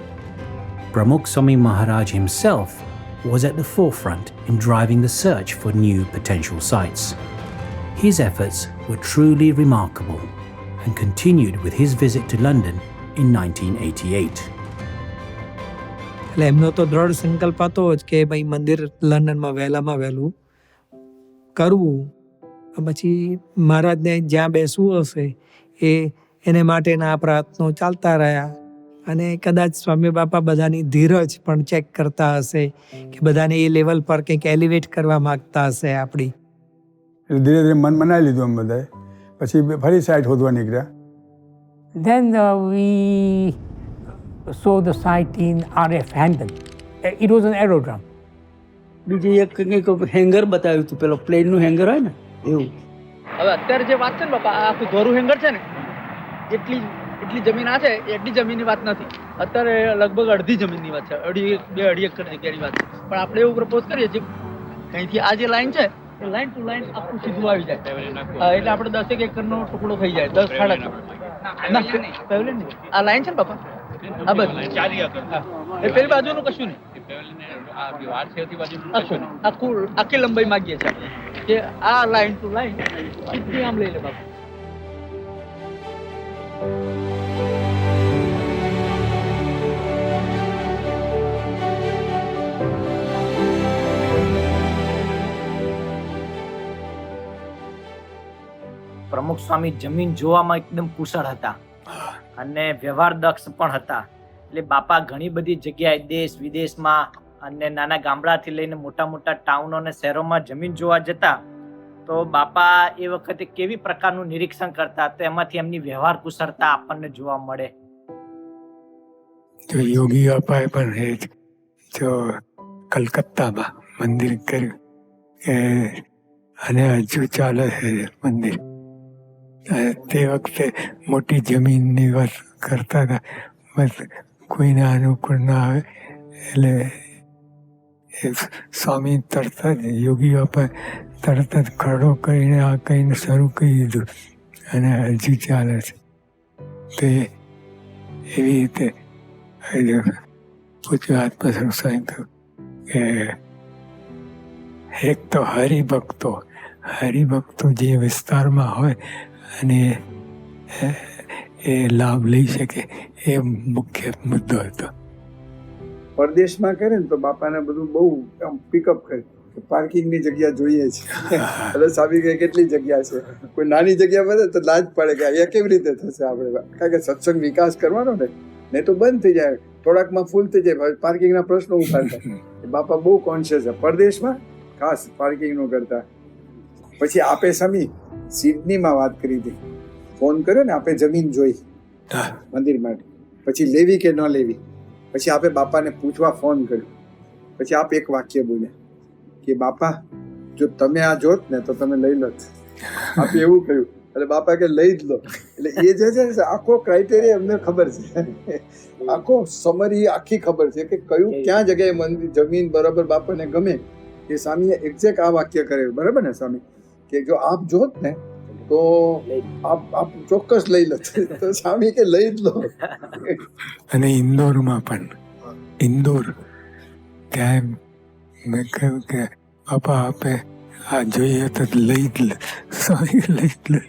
Pramukh Swami Maharaj himself was at the forefront in driving the search for new potential sites. His efforts were truly remarkable and continued with his visit to London in 1988. એટલે એમનો તો દ્રઢ સંકલ્પ હતો જ કે ભાઈ મંદિર લંડનમાં વહેલામાં વહેલું કરવું. પછી મહારાજને જ્યાં બેસવું હશે એને માટેના પ્રયત્નો ચાલતા રહ્યા અને કદાચ સ્વામી બાપા બધાની ધીરજ પણ ચેક કરતા હશે કે બધાને એ લેવલ પર કંઈક એલિવેટ કરવા માગતા હશે આપણી. એટલે ધીરે ધીરે મન બનાવી લીધું અમે બધાએ પછી ફરી સાઇટ શોધવા નીકળ્યા. Then we saw the site in RF Hendon. It was an aerodrome. બીજી એક કંઈક હેંગર બતાવ્યું હતું, પેલો પ્લેનનું હેંગર હોય ને એવું. હવે અત્યારે જે વાત છે ને બાપા, આ આખું ધોરું હેંગર છે ને, એટલી જમીન આ છે, એટલી જમીનની વાત નથી. અત્યારે લગભગ અડધી જમીનની વાત છે, અઢી એકર જગ્યાની વાત છે. પણ આપણે એવું પ્રપોઝ કરીએ છીએ અહીંથી આ જે લાઈન છે એ લાઈન ટુ લાઈન આખું સીધું આવી જાય, એટલે આપણે 10 એકરનો ટુકડો થઈ જાય. 10 સાડા પેવેલિયન આ લાઈન છે ને બાપા, આ બધું એ પેલી બાજુનું કશું નહીં, આખી લંબાઈ માંગીએ છીએ કે આ લાઈન ટુ લાઈન સીધી આમ લઈ લે બાપા. પ્રમુખ સ્વામી જમીન જોવામાં એકદમ કુશળ હતા અને વ્યવહાર દક્ષ પણ હતા. એટલે બાપા ઘણી બધી જગ્યાએ દેશ વિદેશમાં અને નાના ગામડાથી લઈને મોટા મોટા ટાઉનો અને શહેરોમાં જમીન જોવા જતા. તો બાપા એ વખતે કેવી પ્રકારનું નિરીક્ષણ કરતા, તો એમાંથી એમની વ્યવહાર કુશળતા આપણને જોવા મળે. જો યોગી બાપાએ પણ એ જો કલકત્તામાં મંદિર કર્યું કે અને હજુ ચાલે છે મંદિર. તે વખતે મોટી જમીનની વાત કરતા હતા, બસ કોઈને અનુકૂળ ના આવે એટલે એ સ્વામી તરત જ યોગી બાપા તરત જ ખરડો કરીને આ કહીને શરૂ કરી દીધું અને હજુ ચાલે છે. તે એવી રીતે પૂછ્યું આત્મસ્વરૂપ સ્વામી કહ્યું કે એક તો હરિભક્તો જે વિસ્તારમાં હોય અને એ લાભ લઈ શકે એ મુખ્ય મુદ્દો હતો. પરદેશમાં કરે ને તો બાપાને બધું બહુ પિકઅપ કરે કે પાર્કિંગની જગ્યા જોઈએ છે. એટલે સાબી કે કેટલી જગ્યા છે, કોઈ નાની જગ્યા વધે તો લાજ પડે કે અહીંયા કેવી રીતે થશે આપણે, કારણ કે સત્સંગ વિકાસ કરવાનો ને, નહીં તો બંધ થઈ જાય, થોડાકમાં ફૂલ થઈ જાય, પાર્કિંગના પ્રશ્નો ઉભા થાય. બાપા બહુ કોન્શિયસ છે પરદેશમાં, ખાસ પાર્કિંગનું કરતા. પછી આપે સમી સિડનીમાં વાત કરી હતી, ફોન કર્યો ને આપે જમીન જોઈ મંદિર માટે, પછી લેવી કે ન લેવી, પછી આપે બાપાને પૂછવા ફોન કર્યો, પછી આપ એક વાક્ય બોલ્યા કે બાપા જો તમે આ જોત ને તો તમે લઈ લો. આપે એવું કહ્યું એટલે બાપા કે લઈ જ લો. એટલે એ જે છે આખો ક્રાઇટેરિયા એમને ખબર છે, આખો સમરી આખી ખબર છે કે કયું ક્યાં જગ્યાએ મંદિર જમીન બરાબર બાપાને ગમે. એ સ્વામીએ એક્ઝેક્ટ આ વાક્ય કરે, બરાબર ને સ્વામી, કે જો આપ જોત ને તો આપ ચોક્કસ લઈ લો. તો સ્વામી કે લઈ જ લો. અને ઇન્દોરમાં પણ, ઇન્દોર ત્યાં મેં કહ્યું કે બાપા આપે આ જોઈએ તો લઈ જ લે. સ્વામી લઈ જ લે.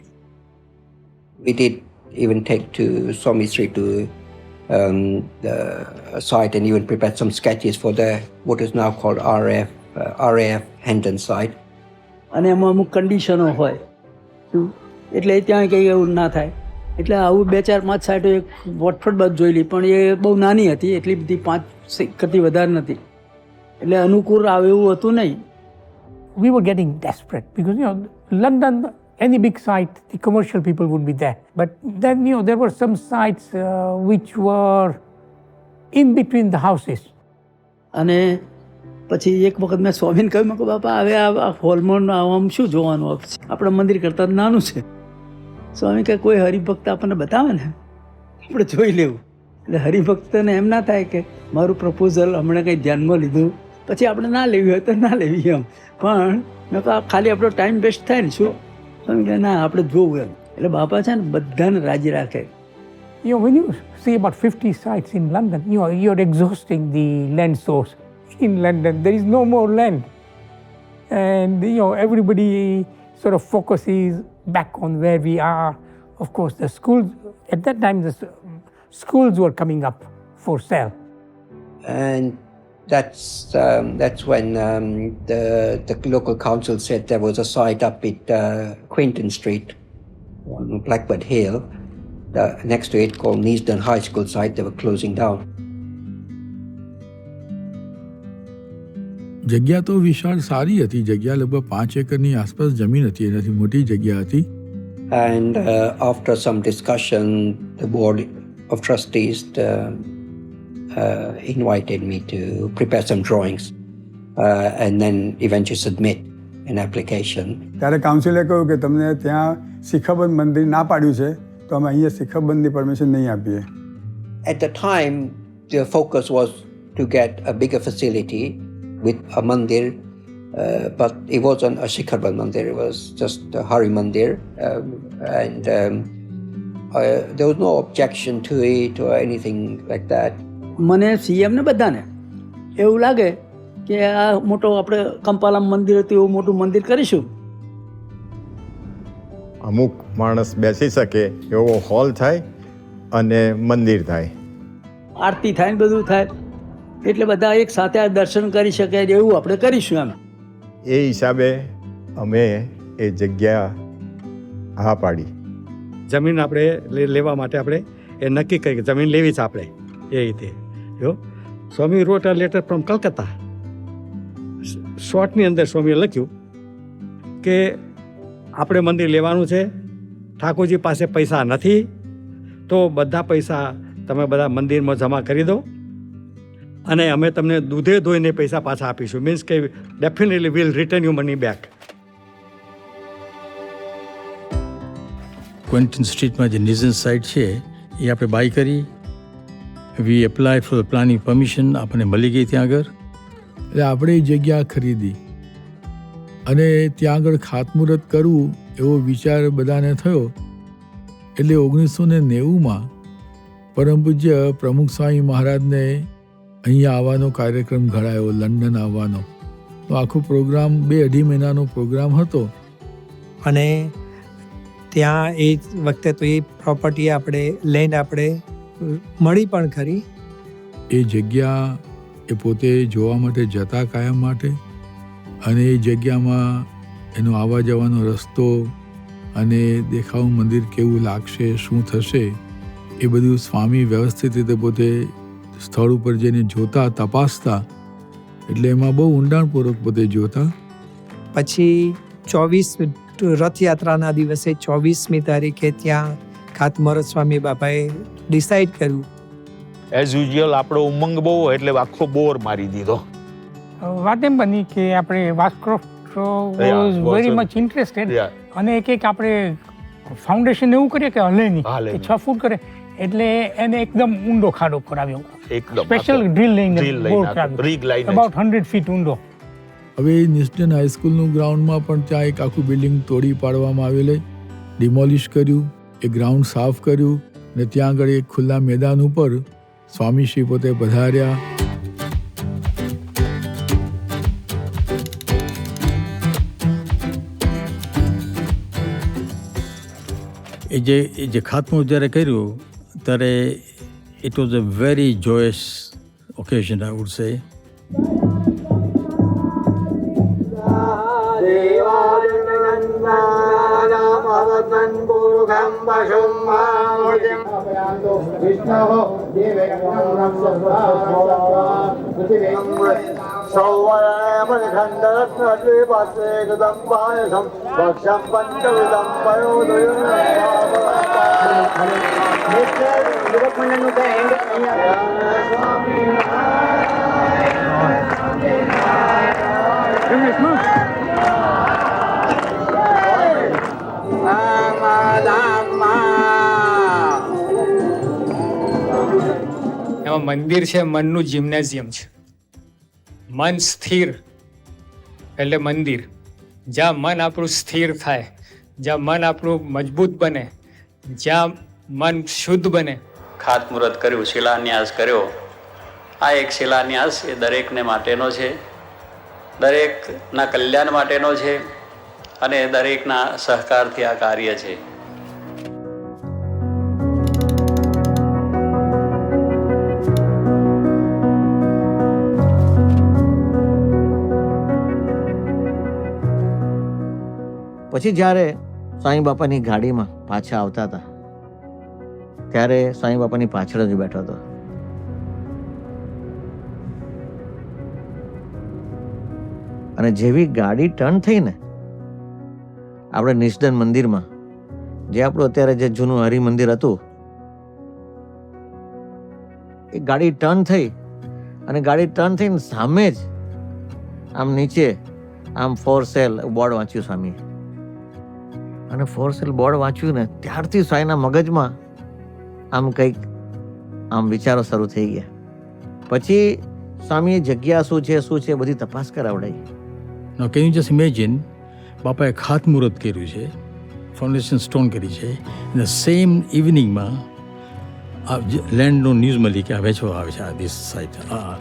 We did even take to Swami Sri to the site and even prepared some sketches for the what is now called RAF Hendon site. અને એમાં અમુક કન્ડિશનો હોય એટલે ત્યાં કંઈ એવું ના થાય. એટલે આવું 2-4-5 સાઈડો એક વોટફર્ડ બાદ જોયેલી, પણ એ બહુ નાની હતી, એટલી બધી 5 કરતી વધારે નથી, એટલે અનુકૂળ આવે એવું હતું નહીં. We were getting desperate because, London, any big site, the commercial people would be there. But then, there were some sites which were in between the houses. અને પછી એક વખત મેં સ્વામીને કહ્યું કે બાપા હવે આ હોલમાં આમ શું જોવાનું, આપણા મંદિર કરતાં નાનું છે. સ્વામી કહે કોઈ હરિભક્ત આપણને બતાવે ને આપણે જોઈ લેવું. એટલે હરિભક્તને એમ ના થાય કે મારું પ્રપોઝલ હમણાં કંઈ ધ્યાનમાં લીધું પછી આપણે ના લેવી હોય તો ના લેવી એમ. પણ મેં કહું ખાલી આપણો ટાઈમ વેસ્ટ થાય ને શું. સ્વામી કહે ના આપણે જોવું એમ. એટલે બાપા છે ને બધાને રાજી રાખે. When you see about 50 sites in London, you're exhausting the land source. In London, there is no more land. And, everybody sort of focuses back on where we are. Of course, the schools, at that time, the schools were coming up for sale. And that's when the local council said there was a site up at Quinton Street on Blackbird Hill, next to it called Neasden High School site. They were closing down. જગ્યા તો વિશાળ સારી હતી. જગ્યા લગભગ 5 એકરની આસપાસ જમીન હતી, એનાથી મોટી જગ્યા હતી. And after some discussion, the board of trustees invited me to prepare some drawings and then eventually submit an application. ત્યારે કાઉન્સિલે કહ્યું કે તમને ત્યાં શિખાબંધ મંદિર ના પાડ્યું છે તો અમે અહીંયા શિખાબંધની પરમિશન નહીં આપીએ. At the time, the focus was to get a bigger facility with a mandir, but it wasn't a Shikharband mandir, it was just a Hari mandir. There was no objection to it or anything like that. મને સીએમને બધાને એવું લાગે કે આ મોટો આપણે કંપાલામ મંદિર હતું એવું મોટું મંદિર કરીશું. અમુક માણસ બેસી શકે એવો હોલ થાય અને મંદિર થાય, આરતી થાય ને બધું થાય એટલે બધા એક સાથે આ દર્શન કરી શકે એવું આપણે કરીશું. એમ એ હિસાબે અમે એ જગ્યા હા પાડી. જમીન આપણે લેવા માટે આપણે એ નક્કી કરી કે જમીન લેવી છે આપણે એ રીતે. જો સ્વામી રોટ અ લેટર ફ્રોમ કલકત્તા. શોર્ટની અંદર સ્વામીએ લખ્યું કે આપણે મંદિર લેવાનું છે, ઠાકોરજી પાસે પૈસા નથી, તો બધા પૈસા તમે બધા મંદિરમાં જમા કરી દો અને અમે તમને દૂધે ધોઈને પૈસા પાછા આપીશું. મીન્સ કે definitely will return you money back. Quinton સ્ટ્રીટમાં જે નિઝન સાઇટ છે એ આપણે બાય કરી. We apply for planning permission, આપણને મળી ગઈ ત્યાં આગળ. એટલે આપણે એ જગ્યા ખરીદી અને ત્યાં આગળ ખાતમુહૂર્ત કરવું એવો વિચાર બધાને થયો. એટલે 1990માં પરમ પૂજ્ય પ્રમુખ સ્વામી મહારાજને અહીંયા આવવાનો કાર્યક્રમ ઘડાયો, લંડન આવવાનો. તો આખો પ્રોગ્રામ 2-2.5 મહિનાનો પ્રોગ્રામ હતો. અને ત્યાં એ વખતે તો એ પ્રોપર્ટી આપણે લઈને આપણે મળી પણ ખરી. એ જગ્યા એ પોતે જોવા માટે જતા કાયમ માટે, અને એ જગ્યામાં એનો આવવા જવાનો રસ્તો અને દેખાવું મંદિર કેવું લાગશે, શું થશે, એ બધું સ્વામી વ્યવસ્થિત રીતે પોતે સ્થળ ઉપર જઈને જોતા, તપાસતા. એટલે એમાં બહુ ઊંડાણપૂર્વક પોતે જોતા. પછી 24 રથયાત્રાના દિવસે 24મી તારીખે ત્યાં ખાતમુહૂર્ત સ્વામી બાપાએ ડિસાઈડ કર્યું. એઝ યુઝ્યુઅલ આપણો ઉમંગ બહુ એટલે આખો બોર મારી દીધો. વાત એમ બની કે આપણે વાસ્ક્રોફ્ટ વોઝ વેરી મચ ઇન્ટરેસ્ટેડ અને એક આપણે ફાઉન્ડેશન એવું કરીએ કે હલે નહીં, 6 ફૂટ કરે એટલે એને એકદમ ઊંડો ખાડો કરાવ્યો. સ્પેશિયલ ડ્રીલ લઈને બોર કરાવ્યો, અબાઉટ 100 ફીટ ઊંડો. હવે નિસ્ટન હાઈસ્કૂલનું ગ્રાઉન્ડમાં પણ ત્યાં એક આખું બિલ્ડિંગ તોડી પાડવામાં આવેલી, ડિમોલિશ કર્યું, એ ગ્રાઉન્ડ સાફ કર્યું ને ત્યાં આગળ એક ખુલ્લા મેદાન ઉપર સ્વામીશ્રી પોતે પધાર્યા. એ જે ખાતમુહૂર્ત જ્યારે કર્યું ત્યારે it was a very Joyce occasion, I would say. એમાં મંદિર છે, મનનું જિમ્નેઝિયમ છે. મન સ્થિર એટલે મંદિર. જ્યાં મન આપણું સ્થિર થાય, જ્યાં મન આપણું મજબૂત બને, જ્યાં મન શુદ્ધ બને. ખાતમુહૂર્ત કર્યું, શિલાન્યાસ કર્યો. આ એક શિલાન્યાસ એ દરેકને માટેનો છે, દરેકના કલ્યાણ માટેનો છે અને દરેકના સહકારથી આ કાર્ય છે. પછી જ્યારે સ્વામી બાપાની ગાડીમાં પાછા આવતા હતા ત્યારે સ્વામી બાપાની પાછળ જ બેઠો હતો. અને જેવી ગાડી ટર્ન થઈ ને આપણે નિસ્ડન મંદિરમાં, જે આપણું અત્યારે જે જૂનું હરિમંદિર હતું, એ ગાડી ટર્ન થઈ અને ગાડી ટર્ન થઈને સામે જ આમ નીચે આમ ફોર સેલ બોર્ડ વાંચ્યું સ્વામી. અને ફોર સેલ બોર્ડ વાંચ્યું ને ત્યારથી સ્વામીના મગજમાં આમ કંઈક આમ વિચારો શરૂ થઈ ગયા. પછી સ્વામીએ જગ્યા શું છે બધી તપાસ કરાવડાવી. Now can you just imagine, બાપાએ ખાતમુહૂર્ત કર્યું છે, ફાઉન્ડેશન સ્ટોન કરી છે, અને સેમ ઇવનિંગમાં લેન્ડનો ન્યૂઝ મળી કે આ વેચવા આવે છે આ દિસ સાઇટ,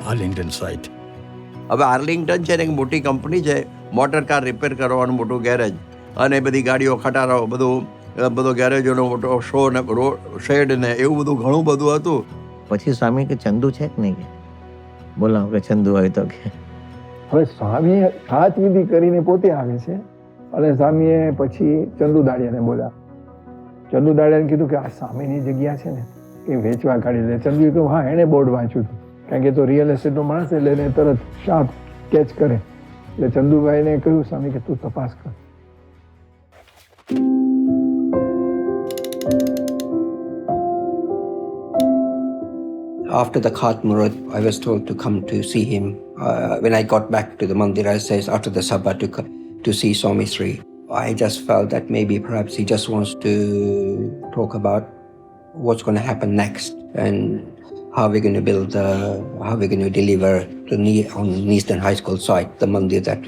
આર્લિંગ્ટન સાઇટ. હવે આર્લિંગ્ટન છે ને એક મોટી કંપની છે, મોટર કાર રિપેર કરવાનું મોટું ગેરેજ, અને બધી ગાડીઓ ખટારાઓ બધો ગેરેજોનો મોટો શો ને શેડ ને એવું બધું ઘણું બધું હતું. પછી સ્વામી કે ચંદુ છે કે નહીં, કે બોલાવો કે ચંદુ હોય તો કે. હવે સ્વામી હાથ વિધિ કરીને પોતે આવે છે અને સ્વામીએ પછી ચંદુ દાડિયાને બોલ્યા. ચંદુ દાડિયાને કીધું કે આ સામેની જગ્યા છે ને એ વેચવા કાઢી લે. ચંદુએ કહ્યું હા, એણે બોર્ડ વાંચ્યું હતું, કારણ કે તો રિયલ એસ્ટેટનો માણસ એટલે એને તરત શાર્પ કેચ કરે. એટલે ચંદુભાઈને કહ્યું સ્વામી કે તું તપાસ કર. After the Khatmurat, I was told to come to see him. When I got back to the mandir, I says after the Sabha to see Swami Sri. I just felt that maybe perhaps he just wants to talk about what's going to happen next and how we're going to build, how we're going to deliver on Neasden High School site, the mandir that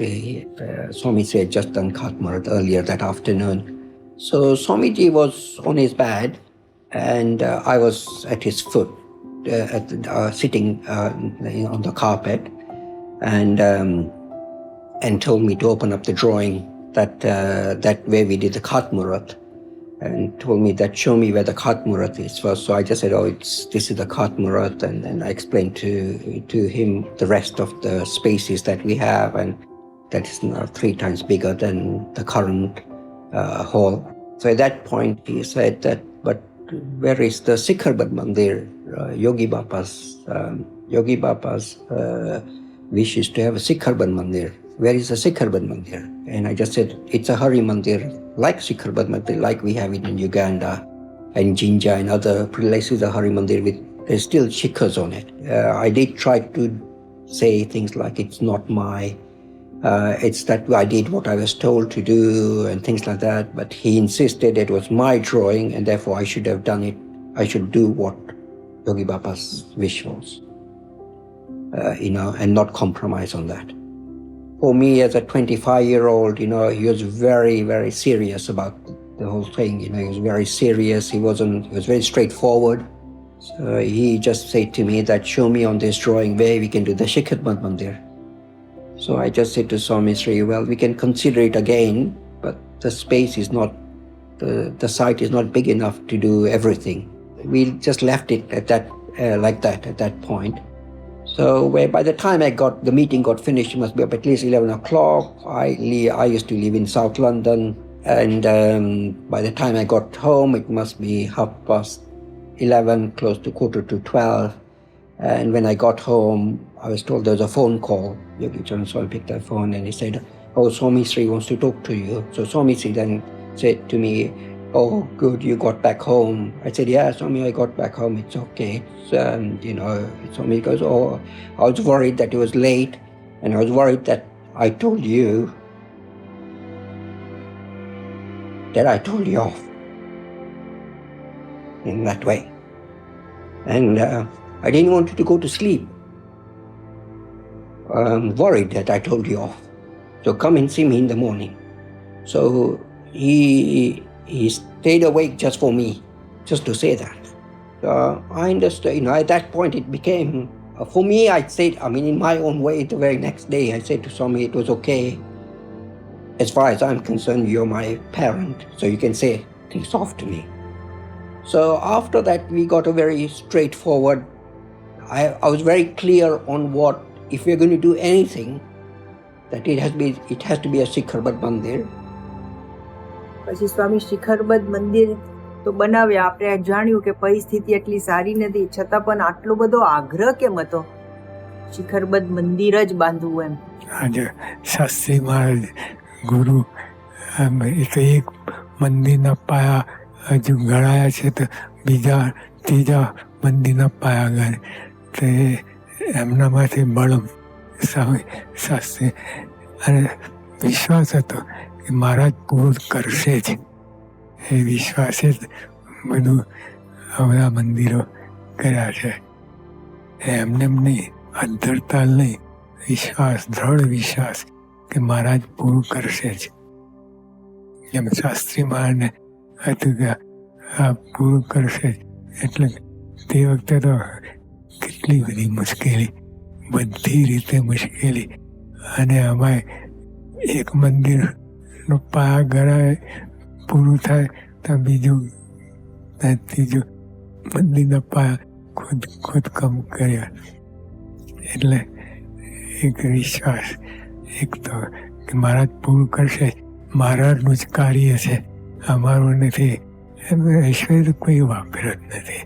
Swami Sri had just done Khatmurat earlier that afternoon. So Swamiji was on his bed and I was at his foot. Sitting on the carpet and told me to open up the drawing that where we did the Khatmurat, and told me that show me where the Khatmurat is first. So I just said, this is the Khatmurat, and then I explained to him the rest of the spaces that we have, and that is now 3 times bigger than the current hall. So at that point he said that, but where is the Sikharbad Mandir? Yogi Bapa's wish is to have a Sikharbad Mandir. Where is the Sikharbad Mandir? And I just said, it's a Hari Mandir, like Sikharbad Mandir, like we have it in Uganda and Jinja and other places, a Hari Mandir with, there's still shikhars on it. I did try to say things like it's not my, it's that I did what I was told to do and things like that, but he insisted it was my drawing and therefore I should have done it. I should do what Yogi Bapa's wish was, and not compromise on that. For me, as a 25-year-old, he was very, very serious about the whole thing. He was very serious. He was very straightforward. So he just said to me that, show me on this drawing where we can do the Sikharbad Mandir. So I just said to Swami Sri, well, we can consider it again, but the space is not, the site is not big enough to do everything. We just left it at that, like that at that point. So by the time the meeting got finished, it must be up at least 11 o'clock. I used to live in South London, and by the time I got home, it must be 11:30, close to 11:45. And when I got home, I was told there was a phone call. Yogi Charan Swami picked that phone and he said, Swami Sri wants to talk to you. So Swami Sri then said to me, oh, good, you got back home. I said, yeah, Swami, I got back home. It's okay. Swami goes, oh, I was worried that it was late, and I was worried that I told you off in that way. And I didn't want you to go to sleep. I'm worried that I told you off. So come and see me in the morning. So he stayed awake just for me, just to say that. I understood, at that point it became, for me, I said, in my own way, the very next day, I said to Swami, it was okay. As far as I'm concerned, you're my parent, so you can say things off to me. So after that, we got a very straightforward, I was very clear on what, if we're going to do anything, that it has to be a Sikharbad Mandir. પછી સ્વામી શિખરબદ્ધ મંદિર તો બનાવ્યા. આપણે જાણ્યું કે પરિસ્થિતિ એટલી સારી નથી, છતાં પણ આટલો બધો આગ્રહ કેમ હતો શિખરબદ્ધ મંદિર જ બાંધવું એમ? આજે શાસ્ત્રી મહારાજ ગુરુ એ તો એક મંદિરના પાયા હજુ ગળાયા છે તો બીજા ત્રીજા મંદિરના પાયા આગળ તે એમનામાંથી બળ શાસ્ત્રી અને વિશ્વાસ હતો કે મહારાજ પૂરું કરશે જ. એ વિશ્વાસે જ બધું બધા મંદિરો કર્યા છે. એમને નહીં, અધ્ધરતા નહીં, વિશ્વાસ, દ્રઢ વિશ્વાસ કે મહારાજ પૂરું કરશે જ. એમ શાસ્ત્રી મહારાજને હતું કે આ પૂરું કરશે જ. એટલે તે વખતે તો કેટલી બધી મુશ્કેલી, બધી રીતે મુશ્કેલી. અને અમારે એક મંદિરનો પાયા ગળાએ પૂરું થાય તો બીજું ત્રીજું મંદિરના પાયા ખોદકામ કર્યા. એટલે એક વિશ્વાસ, એક તો કે મહારાજ પૂરું કરશે, મહારાજનું જ કાર્ય છે, અમારું નથી. ઈશ્વર કોઈ વાપર જ નથી.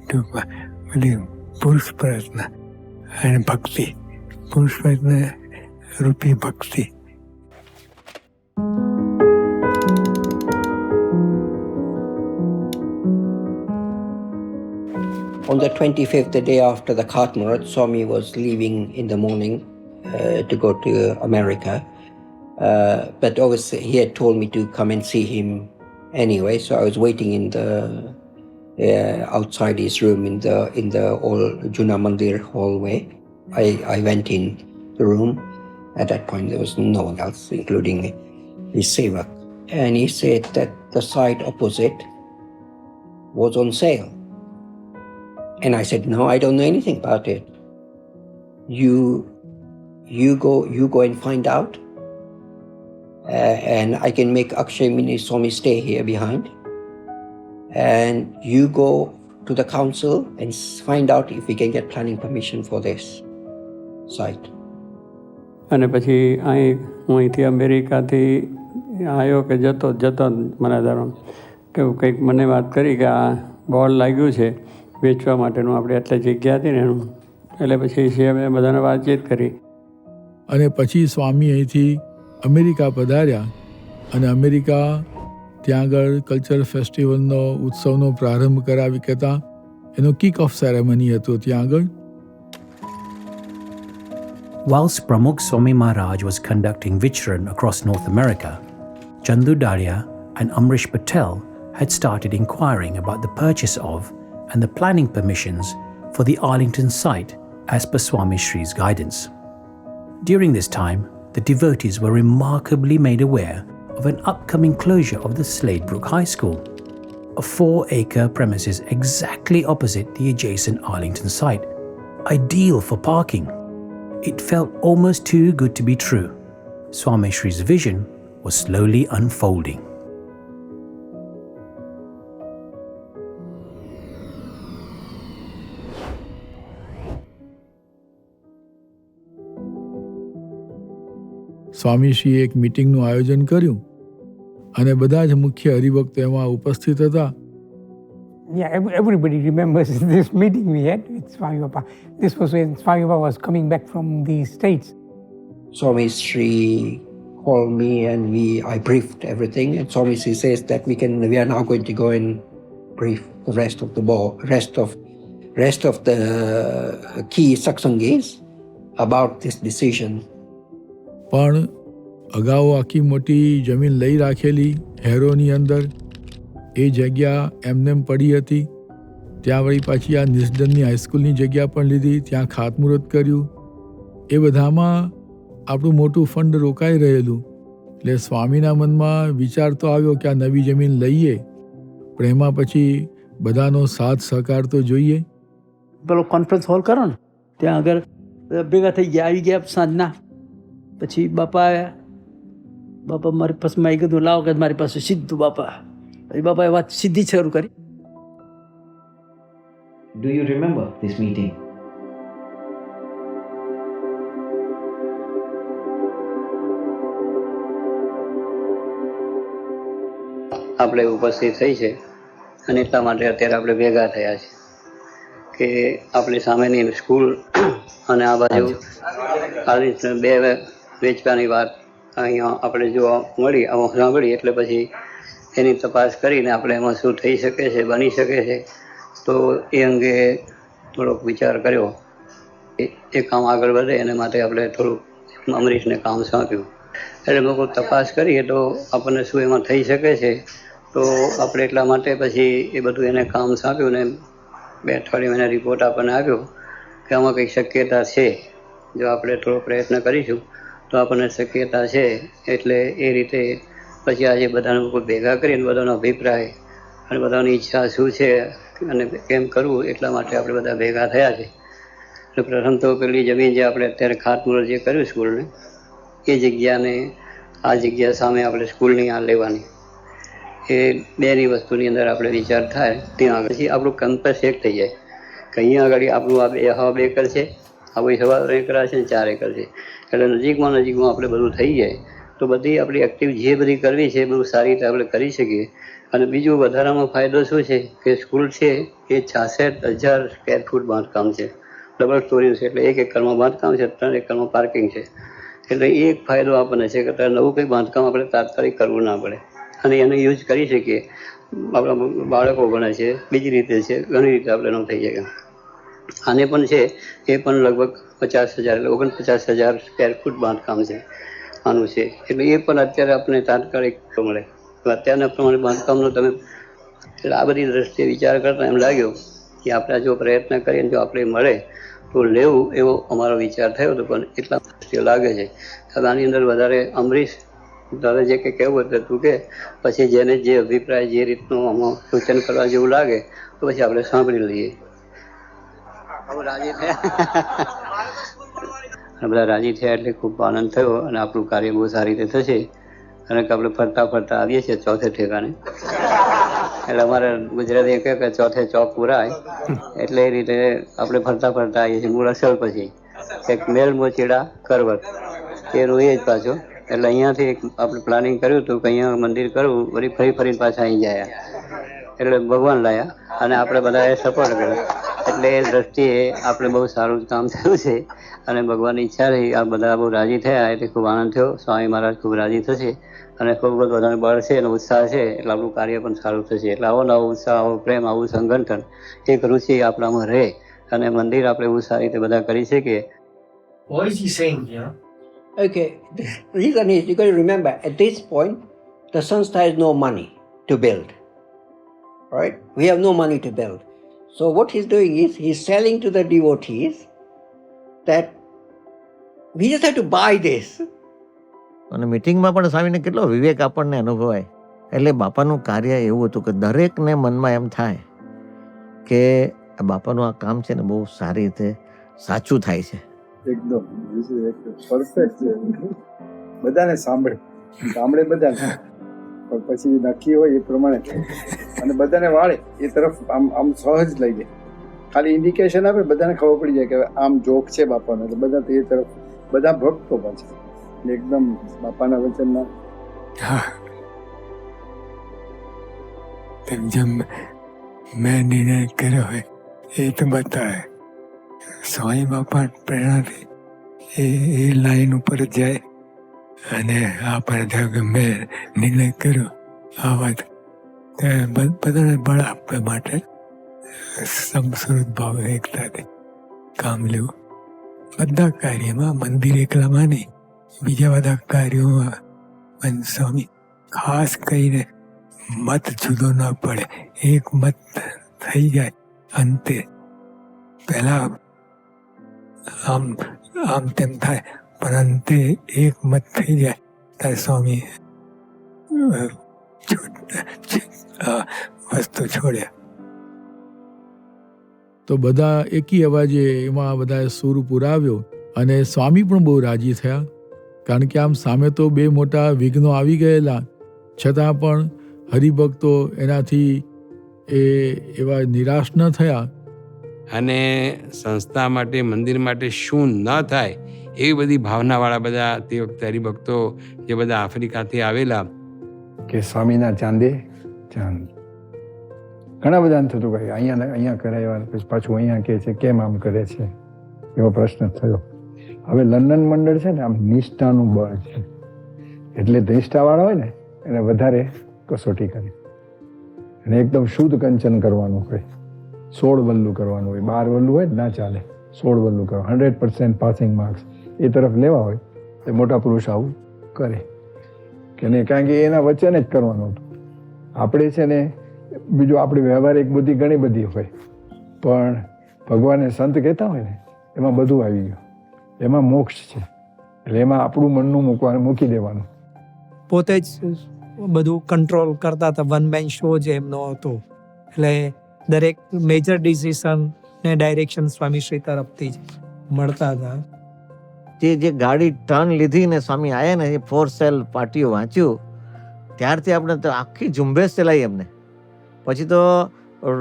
ટૂંકમાં બધી પુરુષ પ્રયત્ન અને ભક્તિ, પુરુષ પ્રયત્ન રૂપી ભક્તિ. On the 25th, the day after the Khatmarat, Swami was leaving in the morning to go to America. But obviously he had told me to come and see him anyway, so I was waiting in the outside his room in the old Juna Mandir hallway. I went in the room. At that point there was no one else, including his sevak. And he said that the site opposite was on sale. And I said, no, I don't know anything about it. You go and find out. And I can make Akshay Mini Swami stay here behind. And you go to the council and find out if we can get planning permission for this site. અને પછી હું અહીંથી અમેરિકાથી આવ્યો કે જતો મને ધારણ કે કંઈક મને વાત કરી કે આ બોર્ડ લાગ્યું છે વેચવા માટેનું, આપણે એટલે જગ્યા હતી ને એનું. એટલે પછી અમે બધાને વાતચીત કરી. અને પછી સ્વામી અહીંથી અમેરિકા પધાર્યા અને અમેરિકા ત્યાં આગળ કલ્ચરલ ફેસ્ટિવલનો ઉત્સવનો પ્રારંભ કરાવી કહેતા એનો કિક ઓફ સેરેમની હતો ત્યાં આગળ. Whilst Pramukh Swami Maharaj was conducting Vicharan across North America, Chandu Daria and Amrish Patel had started inquiring about the purchase of and the planning permissions for the Arlington site as per Swami Shri's guidance. During this time, the devotees were remarkably made aware of an upcoming closure of the Sladebrook High School, a 4-acre premises exactly opposite the adjacent Arlington site, ideal for parking. It felt almost too good to be true. Swami Shri's vision was slowly unfolding. સ્વામીશ્રીએ એક મીટિંગનું આયોજન કર્યું અને બધા જ મુખ્ય હરિભક્તો એમાં ઉપસ્થિત હતા. Yeah, everybody remembers this meeting we had with Swami Baba. This was when Swami Baba was coming back from the States. Swami Shri called me and I briefed everything. And Swami Shri says that we are now going to go and brief the rest of the key satsangis about this decision. પણ અગાઉ આખી મોટી જમીન લઈ રાખેલી હેરોની અંદર એ જગ્યા એમનેમ પડી હતી. ત્યાં વળી પાછી આ નિસ્દનની હાઈસ્કૂલની જગ્યા પણ લીધી, ત્યાં ખાતમુહૂર્ત કર્યું. એ બધામાં આપણું મોટું ફંડ રોકાઈ રહેલું. એટલે સ્વામીના મનમાં વિચાર તો આવ્યો કે આ નવી જમીન લઈએ, પણ એમાં પછી બધાનો સાથ સહકાર તો જોઈએ. પેલો કોન્ફરન્સ હોલ કરો ને ત્યાં આગળ ભેગા થઈ ગયા, આવી ગયા સાંજના. પછી બાપા મારી પાસે મેં કીધું લાવો કે મારી પાસે સીધું બાપા. પછી બાપાએ વાત સીધી શરૂ કરી. Do you remember this meeting? આપણે ઉપસ્થિત થઈ છે અને એટલા માટે અત્યારે આપણે ભેગા થયા છે કે આપણી સામેની સ્કૂલ અને આ બાજુ આ રીતે બે વેચવાની વાત અહીંયા આપણે જોવા મળી, સાંભળી. એટલે પછી એની તપાસ કરીને આપણે એમાં શું થઈ શકે છે, બની શકે છે. તો એ અંગે થોડોક વિચાર કર્યો. એ કામ આગળ વધે એના માટે આપણે થોડું અમરીશને કામ સોંપ્યું. એટલે લોકો તપાસ કરીએ તો આપણને શું એમાં થઈ શકે છે. તો આપણે એટલા માટે પછી એ બધું એને કામ સોંપ્યું ને 2 અઠવાડિયે એને રિપોર્ટ આપણને આપ્યો કે આમાં કંઈક શક્યતા છે. જો આપણે થોડો પ્રયત્ન કરીશું તો આપણને શક્યતા છે. એટલે એ રીતે પછી આજે બધાને લોકો ભેગા કરીને બધાનો અભિપ્રાય અને બધાની ઈચ્છા શું છે અને કેમ કરવું એટલા માટે આપણે બધા ભેગા થયા છે. પ્રથમ તો પેલી જમીન જે આપણે અત્યારે ખાતમુહૂર્ત જે કર્યું સ્કૂલને, એ જગ્યાને આ જગ્યા સામે આપણે સ્કૂલની આ લેવાની, એ બેની વસ્તુની અંદર આપણે વિચાર થાય ત્યાં આગળ પછી આપણું કેમ્પસ એક થઈ જાય કે અહીંયા આગળ આપણું આ 2 એકર છે, આ ભાઈ 3 એકર છે ને 4 એકર છે. એટલે નજીકમાં આપણે બધું થઈ જાય તો બધી આપણી એક્ટિવ જે બધી કરવી છે એ બધું સારી રીતે આપણે કરી શકીએ. અને બીજું વધારામાં ફાયદો શું છે કે સ્કૂલ છે એ 66,000 સ્ક્વેર ફૂટ બાંધકામ છે, ડબલ સ્ટોરી છે. એટલે 1 એકરમાં બાંધકામ છે, 3 એકરમાં પાર્કિંગ છે. એટલે એ એક ફાયદો આપણને છે કે નવું કંઈ બાંધકામ આપણે તાત્કાલિક કરવું ના પડે અને એને યુઝ કરી શકીએ. આપણા બાળકો ભણે છે, બીજી રીતે છે, ઘણી રીતે આપણે એનું થઈ જાય. આને પણ છે એ પણ લગભગ 50,000 એટલે 49,000 સ્ક્વેર ફૂટ બાંધકામ છે આનું છે. એટલે એ પણ અત્યારે આપણે તાત્કાલિક મળે. અત્યારના પ્રમાણે બાંધકામનો તમે એટલે આ બધી દ્રષ્ટિએ વિચાર કરતા એમ લાગ્યો કે આપણે જો પ્રયત્ન કરીએ જો આપણે મળે તો લેવું એવો અમારો વિચાર થયો હતો. પણ એટલા દ્રષ્ટિએ લાગે છે કે આની અંદર વધારે અમરીશ તારે જે કંઈ કહેવું એટલે તું કે પછી જેને જે અભિપ્રાય જે રીતનું આમાં સૂચન કરવા જેવું લાગે તો પછી આપણે સાંભળી લઈએ. રાજી થયા બધા રાજી થયા એટલે ખૂબ આનંદ થયો અને આપણું કાર્ય બહુ સારી રીતે થશે. કારણ કે આપણે ફરતા આવીએ છીએ 4થે ઠેકાણે. એટલે અમારે ગુજરાતી કહે કે 4થે ચોક પુરાય. એટલે એ રીતે આપણે ફરતા આવીએ છીએ. મૂળ અસલ પછી એક મેલ મોચીડા કરવત એનું એ જ પાછો. એટલે અહીંયાથી આપણે પ્લાનિંગ કર્યું હતું કે અહીંયા મંદિર કરવું, વળી ફરી પાછા અહીં જાય. એટલે ભગવાન લાયા અને આપણે બધાએ સપોર્ટ કર્યો. એટલે એ દ્રષ્ટિએ આપણે બહુ સારું કામ થયું છે અને ભગવાનની ઈચ્છા રહી. આ બધા બહુ રાજી થયા એટલે ખૂબ આનંદ થયો. સ્વામી મહારાજ ખૂબ રાજી થશે અને ખૂબ બધાને બળ છે અને ઉત્સાહ છે એટલે આપણું કાર્ય પણ સારું થશે. એટલે આવો નવો ઉત્સાહ, આવો પ્રેમ, આવું સંગઠન, એક રુચિ આપણામાં રહે અને મંદિર આપણે એવું સારી રીતે બધા કરી શકીએ. What is he saying here? Okay, the reason is you got to remember at this point the Sanstha has no money to build. Right? We have no money to build. So what he's doing is he's selling to the devotees that we just have to buy this. અને મિટિંગમાં પણ સ્વામીને કેટલો વિવેક આપણને અનુભવાય. એટલે બાપાનું કાર્ય એવું હતું કે દરેકને મનમાં એમ થાય કે આ બાપાનું આ કામ છે ને બહુ સારી રીતે સાચું થાય છે. એકદમ પરફેક્ટ છે. બધાને સાંભળે બધાને, પણ પછી નક્કી હોય એ પ્રમાણે અને બધાને વાળે એ તરફ આમ સહજ લઈ જાય. ખાલી ઇન્ડિકેશન આપે બધાને ખબર પડી જાય કે આમ જોક છે બાપાનો, એટલે બધા એ તરફ બધા ભક્તો પાછા એકદમ બાપાના વચનના. હા, જેમ મેં નિર્ણય કર્યો હોય એ તો બતાવે. સ્વામી બાપા પ્રેરણાથી એ લાઈન ઉપર જ જાય અને આપણે મેં નિર્ણય કર્યો આ વાત બધાને બળ આપવા માટે સમસ્વૃત ભાવ એકતાથી કામ લેવું. બધા કાર્યમાં મંદિર એકલામાં નહીં, બીજા બધા કાર્યોમાં સ્વામી ખાસ કરીને મત જુદો ન પડે. એક મત થઈ જાય અંતે, પહેલા આમ તેમ થાય પણ અંતે એક મત થઈ જાય ત્યારે સ્વામી વસ્તુ છોડ્યા. તો બધા એકી અવાજે એમાં બધા સૂર પુરાવ્યો અને સ્વામી પણ બહુ રાજી થયા. કારણ કે આમ સામે તો 2 મોટા વિઘ્નો આવી ગયેલા, છતાં પણ હરિભક્તો એનાથી એવા નિરાશ ન થયા. અને સંસ્થા માટે, મંદિર માટે શું ન થાય એવી બધી ભાવનાવાળા બધા તે વખતે હરિભક્તો જે બધા આફ્રિકાથી આવેલા કે સ્વામીના ચાંદે ચાંદ. ઘણા બધાને થતું કે અહીંયા કરાવ્યા, પછી પાછું અહીંયા કહે છે કેમ આમ કરે છે, એવો પ્રશ્ન થયો. હવે લંડન મંડળ છે ને આમ નિષ્ઠાનું બળ છે, એટલે નિષ્ઠાવાળા હોય ને એને વધારે કસોટી કરી. અને એકદમ શુદ્ધ કંચન કરવાનું હોય, 16 વલ્લું કરવાનું હોય. 12 વલ્લું હોય ના ચાલે, 16 વલ્લું કરવાનું. 100% પાસિંગ માર્ક્સ એ તરફ લેવા હોય તો મોટા પુરુષ આવું કરે કે નહીં, કારણ કે એના વચને જ કરવાનું હતું. આપણે છે ને બીજું આપણી વ્યવહારિક બુદ્ધિ ઘણી બધી હોય, પણ ભગવાને સંત કહેતા હોય ને એમાં બધું આવી ગયું, એમાં મોક્ષ છે. એટલે એમાં આપણું મનનું મૂકી દેવાનું. પોતે જ બધું કંટ્રોલ કરતા હતા. વન મેન શો જે એમનો હતો, એટલે દરેક મેજર ડિસિઝન ને ડાયરેક્શન સ્વામીશ્રી તરફથી જ મળતા હતા. જે ગાડી ટર્ન લીધી ને સ્વામી આવ્યા ને, એ 4 સેલ પાર્ટીઓ વાંચ્યું ત્યારથી આપણે તો આખી ઝુંબેશ ચલાવી એમને. પછી તો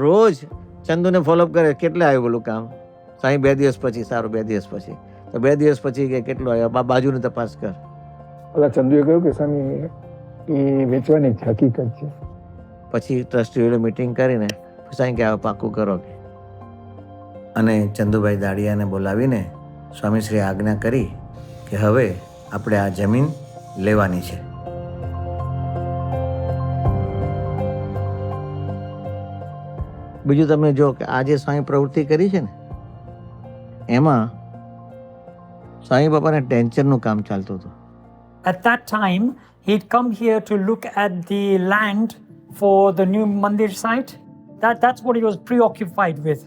રોજ ચંદુને ફોલોઅપ કરે, કેટલે આવ્યું બોલું કામ સાંઈ? 2 દિવસ પછી. સારું, 2 દિવસ પછી. તો 2 દિવસ પછી કે કેટલું આવ્યો, બાજુની તપાસ કર. ઓલા ચંદુએ કહ્યું કે સ્વામી એ વેચવાની હકીકત છે. પછી ટ્રસ્ટીઓએ મીટિંગ કરીને સાંઈ કે આ પાકું કરો. અને ચંદુભાઈ દાડિયાને બોલાવીને સ્વામીશ્રીએ આજ્ઞા કરી કે હવે આપણે આ જમીન લેવાની છે. બીજું તમે જો કે આ જે સ્વામી પ્રવૃત્તિ કરી છે ને, એમાં સ્વામી બાપાને ટેન્ચરનું કામ ચાલતું હતું. At that time, he'd come here to look at the land for the new mandir site. That's what he was preoccupied with.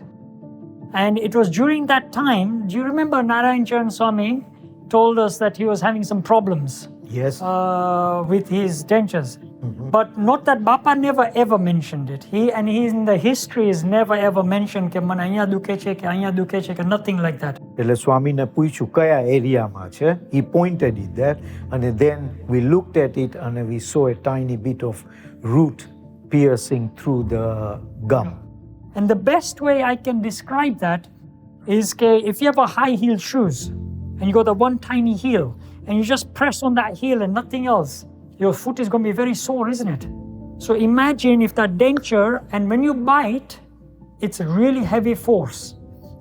And it was during that time, do you remember Narayan Charan Swami told us that he was having some problems? Yes. With his dentures. But not that Bapa never ever mentioned it. He in the history is never ever mentioned કે મને અહીંયા દુખે છે કે અહીંયા દુખે છે કે nothing like that. એટલે સ્વામીને પૂછ્યું કયા એરિયામાં છે. He pointed it there and then we looked at it and we saw a tiny bit of root piercing through the gum. And the best way I can describe that is if you have a high heel shoes and you got the one tiny heel and you just press on that heel and nothing else, your foot is going to be very sore, isn't it? So imagine if that denture, and when you bite, it's a really heavy force.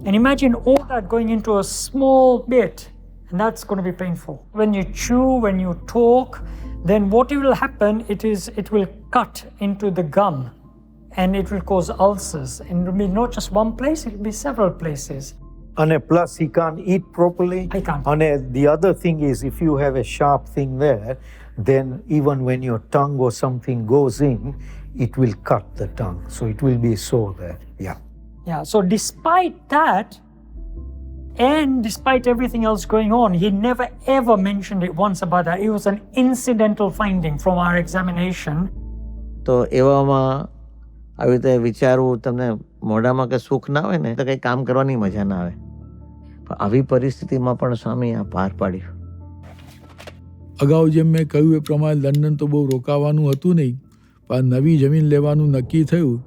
And imagine all that going into a small bit, and that's going to be painful. When you chew, when you talk, then what will happen, it will cut into the gum and it will cause ulcers. And it will be not just one place, it will be several places. And plus he can't eat properly. I can't. And the other thing is, if you have a sharp thing there, then even when your tongue or something goes in, it will cut the tongue. So it will be sore there. Yeah. Yeah, so despite that, and despite everything else going on, he never ever mentioned it once about that. It was an incidental finding from our examination. તો એવામાં આવી રીતે વિચારવું, તમને મોઢામાં કે સુખ ના હોય ને તો કંઈ કામ કરવાની મજા ના આવે. પણ આવી પરિસ્થિતિમાં પણ સ્વામી આ પાર પાડ્યું. અગાઉ જેમ મેં કહ્યું એ પ્રમાણે લંડન તો બહુ રોકાવાનું હતું નહીં, પણ નવી જમીન લેવાનું નક્કી થયું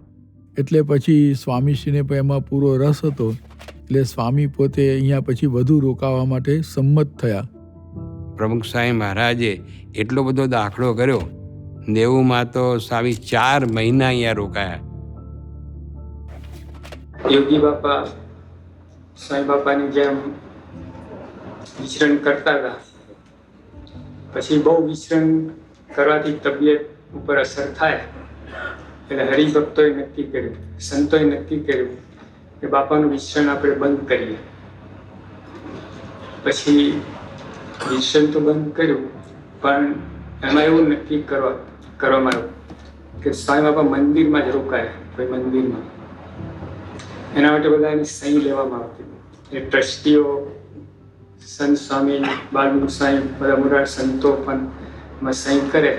એટલે પછી સ્વામીશ્રીને પણ એમાં પૂરો રસ હતો, એટલે સ્વામી પોતે અહીંયા પછી વધુ રોકાવા માટે સંમત થયા. પ્રમુખ સ્વામી મહારાજે એટલો બધો દાખલો કર્યો. દેવુમાં તો સ્વામી 4 મહિના અહીંયા રોકાયા. યોગી બાપા સ્વામી બાપાની જેમ વિચરણ કરતા હતા. પછી બહુ વિચરણ કરવાથી તબિયત ઉપર અસર થાય એટલે હરિભક્તોએ નક્કી કર્યું, સંતોએ નક્કી કર્યું કે બાપાનું વિચરણ આપણે બંધ કરીએ. પછી વિચરણ તો બંધ કર્યું, પણ એમાં એવું નક્કી કરવામાં આવ્યું કે સ્વામી બાપા મંદિરમાં જ રોકાય, કોઈ મંદિરમાં. એના માટે બધા એની સહી લેવામાં આવતી. એ ટ્રસ્ટીઓ, સંત સ્વામી, બાલમુખ સ્વામી, બધા મોટા સંતો પણ એમાં સહી કરે.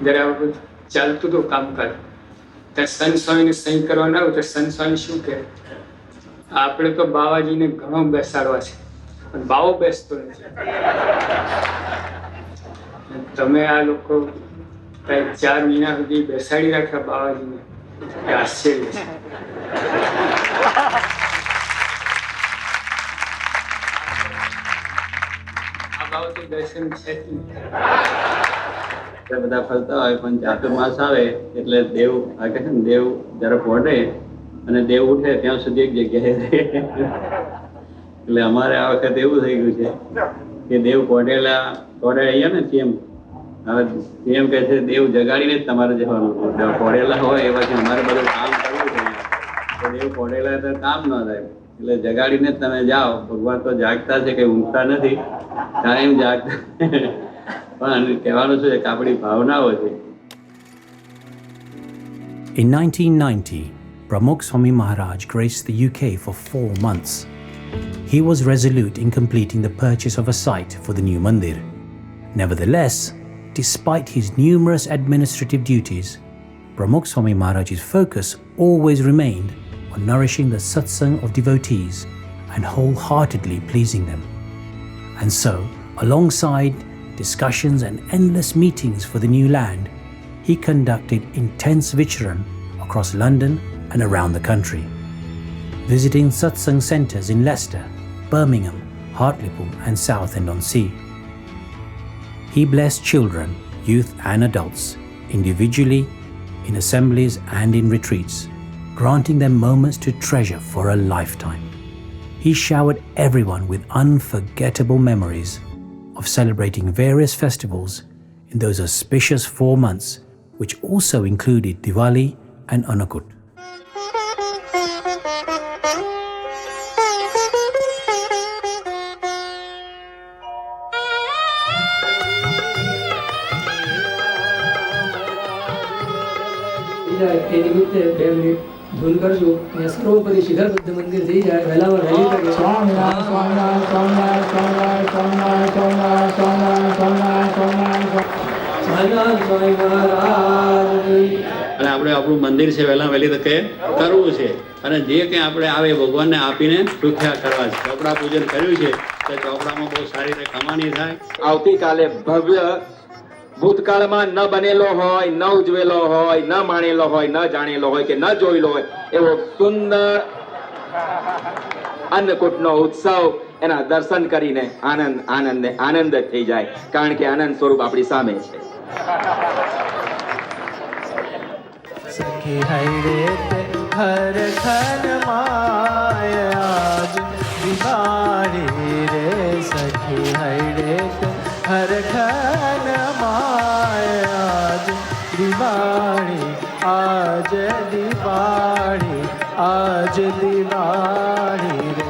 જ્યારે આ બધું ચાલતું હતું કામકાજ, ત્યાં સંત સ્વામીને સહી કરવા ના આવ્યું તો સંત સ્વામી શું કહે, આપણે તો બાવાજીને ઘણો બેસાડવા છે પણ બાવો બેસતો નથી. તમે આ લોકો કઈ 4 મહિના સુધી બેસાડી રાખ્યા બાવાજીને, એ આશ્ચર્ય છે. બધા ફરતા હોય પણ ચાતુર્માસ આવે એટલે દેવ આ કહે ને, દેવ જયારે પહોંચે અને દેવ ઉઠે ત્યાં સુધી એક જગ્યાએ રહે. એટલે અમારે આ વખતે એવું થઈ ગયું છે કે દેવ પહોંચેલા અહીંયા નથી એમ હવે એમ કહે છે દેવ જગાડીને જ તમારે જવાનું, પડેલા હોય એ પછી અમારે બધું કામ કરવું છે, તો દેવ પડેલા તો કામ ન થાય, એટલે જગાડીને જ તમે જાઓ. ભગવાન તો જાગતા છે, કંઈ ઊંઘતા નથી, કાયમ જાગતા. પણ કહેવાનું શું છે કે આપણી ભાવનાઓ છે. In 1990, Pramukh Swami Maharaj graced the UK for 4 months. He was resolute in completing the purchase of a site for the new mandir. Nevertheless, despite his numerous administrative duties, Pramukh Swami Maharaj's focus always remained on nourishing the satsang of devotees and wholeheartedly pleasing them. And so, alongside discussions and endless meetings for the new land, he conducted intense vicharan across London and around the country, visiting satsang centres in Leicester, Birmingham, Hartlepool and Southend-on-Sea. He blessed children, youth and adults, individually, in assemblies and in retreats, granting them moments to treasure for a lifetime. He showered everyone with unforgettable memories of celebrating various festivals in those auspicious 4 months, which also included Diwali and Annakut. એ નિમિત્તે 2 minute ધૂન કરજો અને સર્વોપરી શિખરબદ્ધ મંદિર થઈ જાય વહેલામાં વહેલી તકે. સ્વામિનારાયણ સ્વામિનારાયણ સ્વામિનારાયણ સ્વામિનારાયણ સ્વામિનારાયણ સ્વામિનારાયણ સ્વામિનારાયણ સ્વામિનારાયણ સ્વામિનારાયણ. અને આપણે આપણું મંદિર છે વહેલા વહેલી તકે કરવું છે, અને જે કંઈ આપણે આવે ભગવાનને આપીને સુખ્યા કરવા છે. ચોપડા પૂજન કર્યું છે તો ચોપડામાં બહુ સારી રીતે કમાણી થાય. આવતીકાલે ભવ્ય ભૂતકાળમાં ન બનેલો હોય, ન ઉજવેલો હોય, ન માણેલો હોય, ન જાણેલો હોય કે ન જોયેલો હોય એવો સુંદર અન્નકૂટનો ઉત્સવ, એના દર્શન કરીને આનંદ થઈ જાય, કારણ કે આનંદ સ્વરૂપ આપણી સામે છે. સખી હૈરે હર ખન માય આજ દિવાળી રે, સખી હૈરે હર ખન માય આજ દિવાળી, આજ દિવાળી, આજ દિવાળી રે.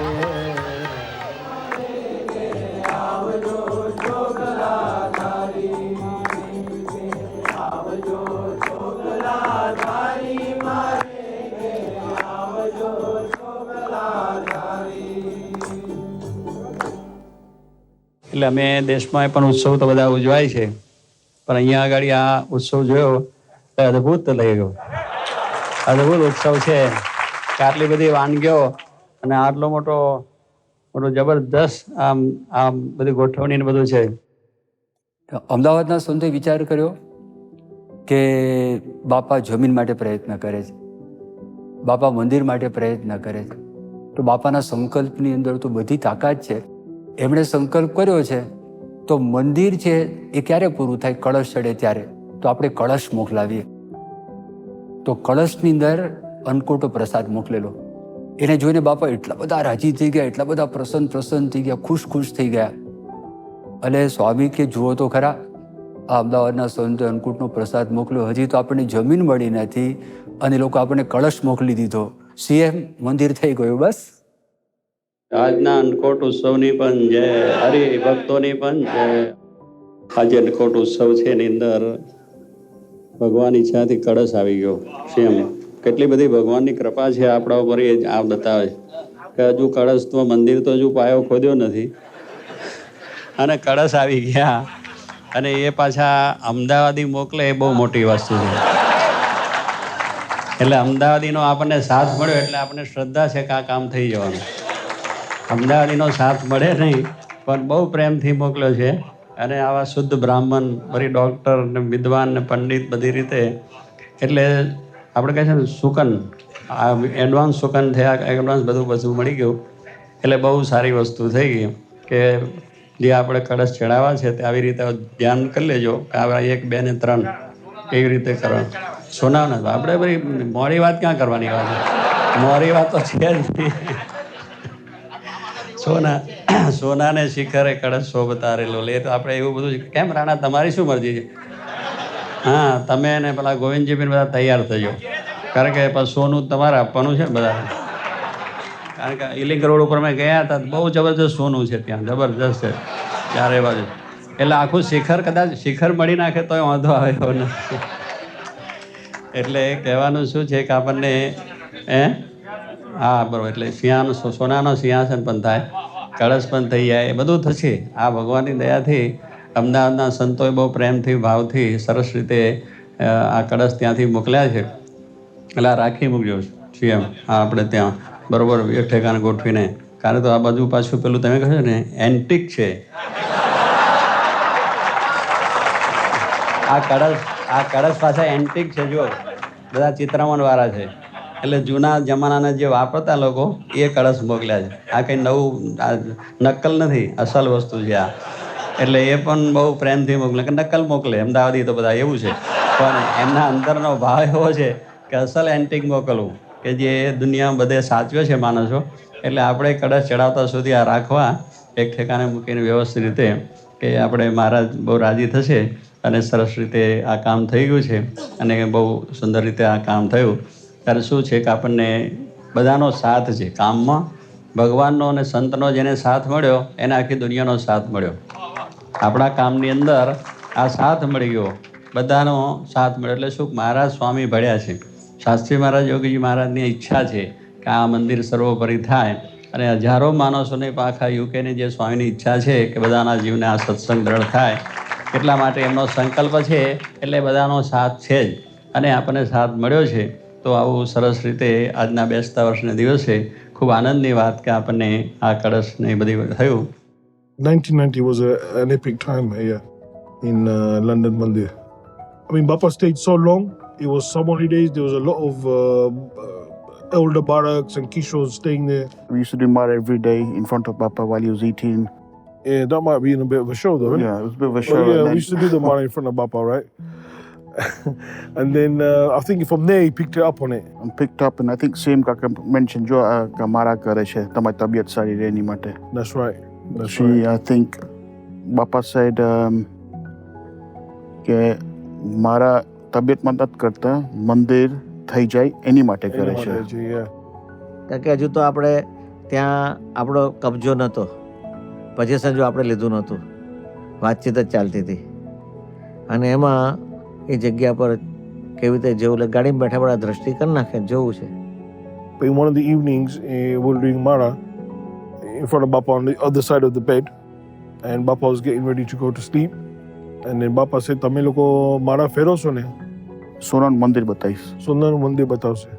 એટલે અમે દેશમાં પણ ઉત્સવ તો બધા ઉજવાય છે, પણ અહીંયા આગળ આ ઉત્સવ જોયો તો અદ્ભુત લઈ ગયો. અદ્ભુત ઉત્સવ છે કે આટલી બધી વાનગીઓ અને આટલો મોટો જબરદસ્ત આમ બધી ગોઠવણી ને બધું છે. અમદાવાદના સંતોએ વિચાર કર્યો કે બાપા જમીન માટે પ્રયત્ન કરે છે, બાપા મંદિર માટે પ્રયત્ન કરે છે, તો બાપાના સંકલ્પની અંદર તો બધી તાકાત છે. એમણે સંકલ્પ કર્યો છે તો મંદિર છે એ ક્યારે પૂરું થાય? કળશ ચડે ત્યારે. તો આપણે કળશ મોકલાવીએ. તો કળશની અંદર અન્નકૂટનો પ્રસાદ મોકલેલો. એને જોઈને બાપા એટલા બધા રાજી થઈ ગયા, એટલા બધા પ્રસન્ન થઈ ગયા, ખુશ થઈ ગયા. અને સ્વામી કે જુઓ તો ખરા, આ અમદાવાદના સંતે અન્નકૂટનો પ્રસાદ મોકલ્યો, હજી તો આપણને જમીન મળી નથી અને લોકો આપણને કળશ મોકલી દીધો. સીએમ મંદિર થઈ ગયું. બસ આજના અન્નકૂટ ઉત્સવની પણ જય, હરિભક્તોની પણ જય. આજે અન્નકૂટ ઉત્સવ છે એની અંદર ભગવાન ઈચ્છાથી કળશ આવી ગયો. સેમ કેટલી બધી ભગવાનની કૃપા છે આપણા ઉપર, એ આ બતાવે કે હજુ કળશ તો મંદિર તો હજુ પાયો ખોદ્યો નથી અને કળશ આવી ગયા, અને એ પાછા અમદાવાદી મોકલે એ બહુ મોટી વસ્તુ છે. એટલે અમદાવાદીનો આપણને સાથ મળ્યો એટલે આપણને શ્રદ્ધા છે કે આ કામ થઈ જવાનું. અમદાવાદીનો સાથ મળે નહીં, પણ બહુ પ્રેમથી મોકલ્યો છે. અને આવા શુદ્ધ બ્રાહ્મણ, ફરી ડૉક્ટર ને વિદ્વાન ને પંડિત બધી રીતે, એટલે આપણે કહે છે ને સુકન, આ એડવાન્સ સુકન થયા, એડવાન્સ બધું મળી ગયું. એટલે બહુ સારી વસ્તુ થઈ ગઈ કે જે આપણે કળશ ચડાવવા છે તે આવી રીતે ધ્યાન કરી લેજો કે આ 1, 2 ને 3 એવી રીતે કરવાનું. સોનાના આપણે ભાઈ મોડી વાત ક્યાં કરવાની વાત, મોડી વાત તો છે જ નહીં. સોનાને શિખરે કળશ શોભતારેલો લે. તો આપણે એવું બધું કેમ રાણા તમારી શું મરજી છે? હા, તમે ને પેલા ગોવિંદજી બી બધા તૈયાર થજો, કારણ કે પછી સોનું તમારે આપવાનું છે ને બધા. કારણ કે ઇલિંગ રોડ ઉપર મેં ગયા હતા, બહુ જબરદસ્ત સોનું છે ત્યાં, જબરદસ્ત છે ચારે બાજુ. એટલે આખું શિખર કદાચ શિખર મળી નાખે તોય વાંધો આવે એવો નથી. એટલે કહેવાનું શું છે કે આપણને હા બરાબર, એટલે સોનાનો સિંહાસન પણ થાય, કળશ પણ થઈ જાય, એ બધું થશે. આ ભગવાનની દયાથી અમદાવાદના સંતોએ બહુ પ્રેમથી ભાવથી સરસ રીતે આ કળશ ત્યાંથી મોકલ્યા છે. એટલે રાખી મૂક્યો સીએમ આપણે ત્યાં બરાબર એક ઠેકાને ગોઠવીને. કારણ તો આ બાજુ પાછું પેલું તમે કહો ને એન્ટિક છે આ કળશ પાછા એન્ટિક છે. જો બધા ચિત્રામણ વાળા છે, એટલે જૂના જમાનાના જે વાપરતા લોકો એ કળશ મોકલ્યા છે. આ કંઈ નવું નકલ નથી, અસલ વસ્તુ છે આ. એટલે એ પણ બહુ પ્રેમથી મોકલે, કે નકલ મોકલે અમદાવાદી તો બધા એવું છે, પણ એમના અંદરનો ભાવ એવો છે કે અસલ એન્ટિક મોકલવું, કે જે દુનિયામાં બધે સાચવે છે માણસો. એટલે આપણે કળશ ચડાવતા સુધી આ રાખવા એક ઠેકાને મૂકીને વ્યવસ્થિત રીતે, કે આપણે મહારાજ બહુ રાજી થશે. અને સરસ રીતે આ કામ થઈ ગયું છે, અને બહુ સુંદર રીતે આ કામ થયું. ત્યારે શું છે કે આપણને બધાનો સાથ છે કામમાં, ભગવાનનો અને સંતનો જેને સાથ મળ્યો એને આખી દુનિયાનો સાથ મળ્યો. આપણા કામની અંદર આ સાથ મળી ગયો, બધાનો સાથ મળ્યો. એટલે શું મહારાજ સ્વામી ભળ્યા છે. શાસ્ત્રી મહારાજ યોગીજી મહારાજની ઈચ્છા છે કે આ મંદિર સર્વોપરી થાય, અને હજારો માણસોને આખા યુકેની જે સ્વામીની ઈચ્છા છે કે બધાના જીવને આ સત્સંગ દ્રઢ થાય, એટલા માટે એમનો સંકલ્પ છે. એટલે બધાનો સાથ છે જ, અને આપણને સાથ મળ્યો છે. તો આવું સરસ રીતે આજના બેસતા વર્ષના દિવસે ખૂબ આનંદની વાત કે આપણને આ કળશને બધી થયું. 1990 was an epic time here in London Mandir. I mean, Bappa stayed so long. It was summer holidays. There was a lot of elder barracks and kishores staying there. We used to do Mara every day in front of Bappa while he was eating. Yeah, that might be in a bit of a show though, Yeah, it was a bit of a show. But yeah, we used to do the Mara in front of Bappa, right? And then I think from there he picked it up on it. And picked up, and I think same Kaka mentioned jo Mara kare છે તમારી તબિયત સારી રહે એની માટે. That's right. That's she, right. I think Bappa said કે મારા તબિયત મદદ કરતા મંદિર થઈ જાય એની માટે કરે છે. કારણ કે હજુ તો આપણે ત્યાં આપણો કબજો નહોતો, પોઝિશન જો આપણે લીધું નહોતું, વાતચીત જ ચાલતી હતી. અને એમાં એ જગ્યા પર કેવી રીતે જેવું ગાડીમાં બેઠા બેઠા દ્રષ્ટિ કરી નાખે જોવું છે. But in one of the evenings, we were doing Mara in front of Bappa on the other side of the bed, and Bappa was getting ready to go to sleep. And then Bappa said, "તમે લોકો મારા ફેરવશો ને? સોનાનું મંદિર બતાવીશ." સોનાનું મંદિર બતાવશે.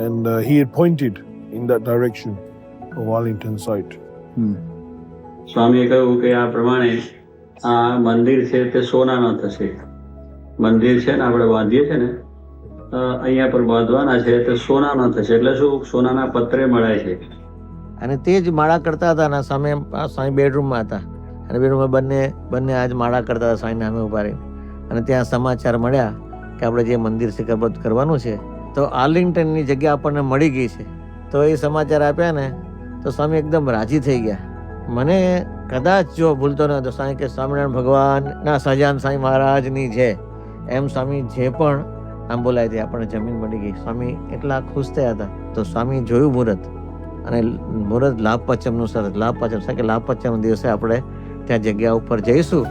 And he had pointed in that direction of Arlington site. સ્વામીએ કહ્યું કે આ પ્રમાણે આ મંદિર છે તે સોનાનો થશે. મંદિર છે ને આપણે બાંધીએ છીએ ને અહીંયા પર બાંધવાના છે તે સોનાનો થશે. એટલે શું સોનાના પત્રે મળાય છે. અને તે જ માળા કરતા હતા. અને સામે સ્વામી બેડરૂમમાં હતા, અને બેડરૂમમાં બંને આજ માળા કરતા હતા સ્વામી નામે ઉભા રહી. અને ત્યાં સમાચાર મળ્યા કે આપણે જે મંદિર શિખરબદ્ધ કરવાનું છે તો આર્લિંગ્ટનની જગ્યા આપણને મળી ગઈ છે. તો એ સમાચાર આપ્યા ને તો સ્વામી એકદમ રાજી થઈ ગયા. મને કદાચ જો ભૂલતો ન હતો સ્વામી કે સ્વામિનારાયણ ભગવાનના સહજાન સ્વામી મહારાજની છે એમ સ્વામી જે પણ આમ બોલાય હતી આપણને જમીન મળી ગઈ. સ્વામી એટલા ખુશ થયા હતા. તો સ્વામી જોયું મુહૂર્ત, અને મુહૂર્ત લાભ પંચમનું સરસ લાભ પંચમ કે લાભ પંચમ દિવસે આપણે ત્યાં જગ્યા ઉપર જઈશું.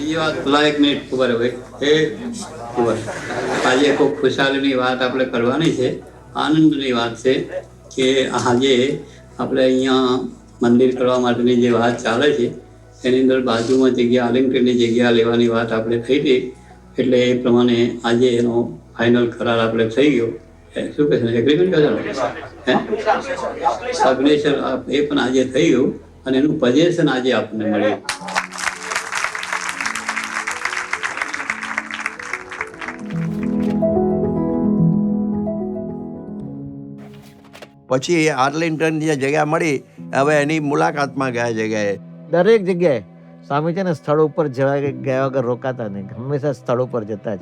બીજી વાત ભલા એક મિનિટ ખબર ભાઈ એ ખબર આજે ખૂબ ખુશાલીની વાત આપણે કરવાની છે, આનંદની વાત છે કે આજે આપણે અહીંયા મંદિર કરવા માટેની જે વાત ચાલે છે એની અંદર બાજુમાં જગ્યા આર્લિંગ્ટનની જગ્યા લેવાની વાત આપણે થઈ હતી. એટલે એ પ્રમાણે આજે એનો ફાઇનલ કરાર આપણે થઈ ગયો. શું કહે છે એગ્રીમેન્ટ સિગ્નેચર એ પણ આજે થઈ ગયું, અને એનું પોઝેશન આજે આપણને મળ્યું. પછી આર્લિંગ્ટન જે જગ્યા મળી, હવે એની મુલાકાતમાં ગયા જગ્યાએ દરેક જગ્યાએ સ્વામી છે ને સ્થળ ઉપર ગયા વગર રોકાતા નહીં, હંમેશા સ્થળ ઉપર જતા જ.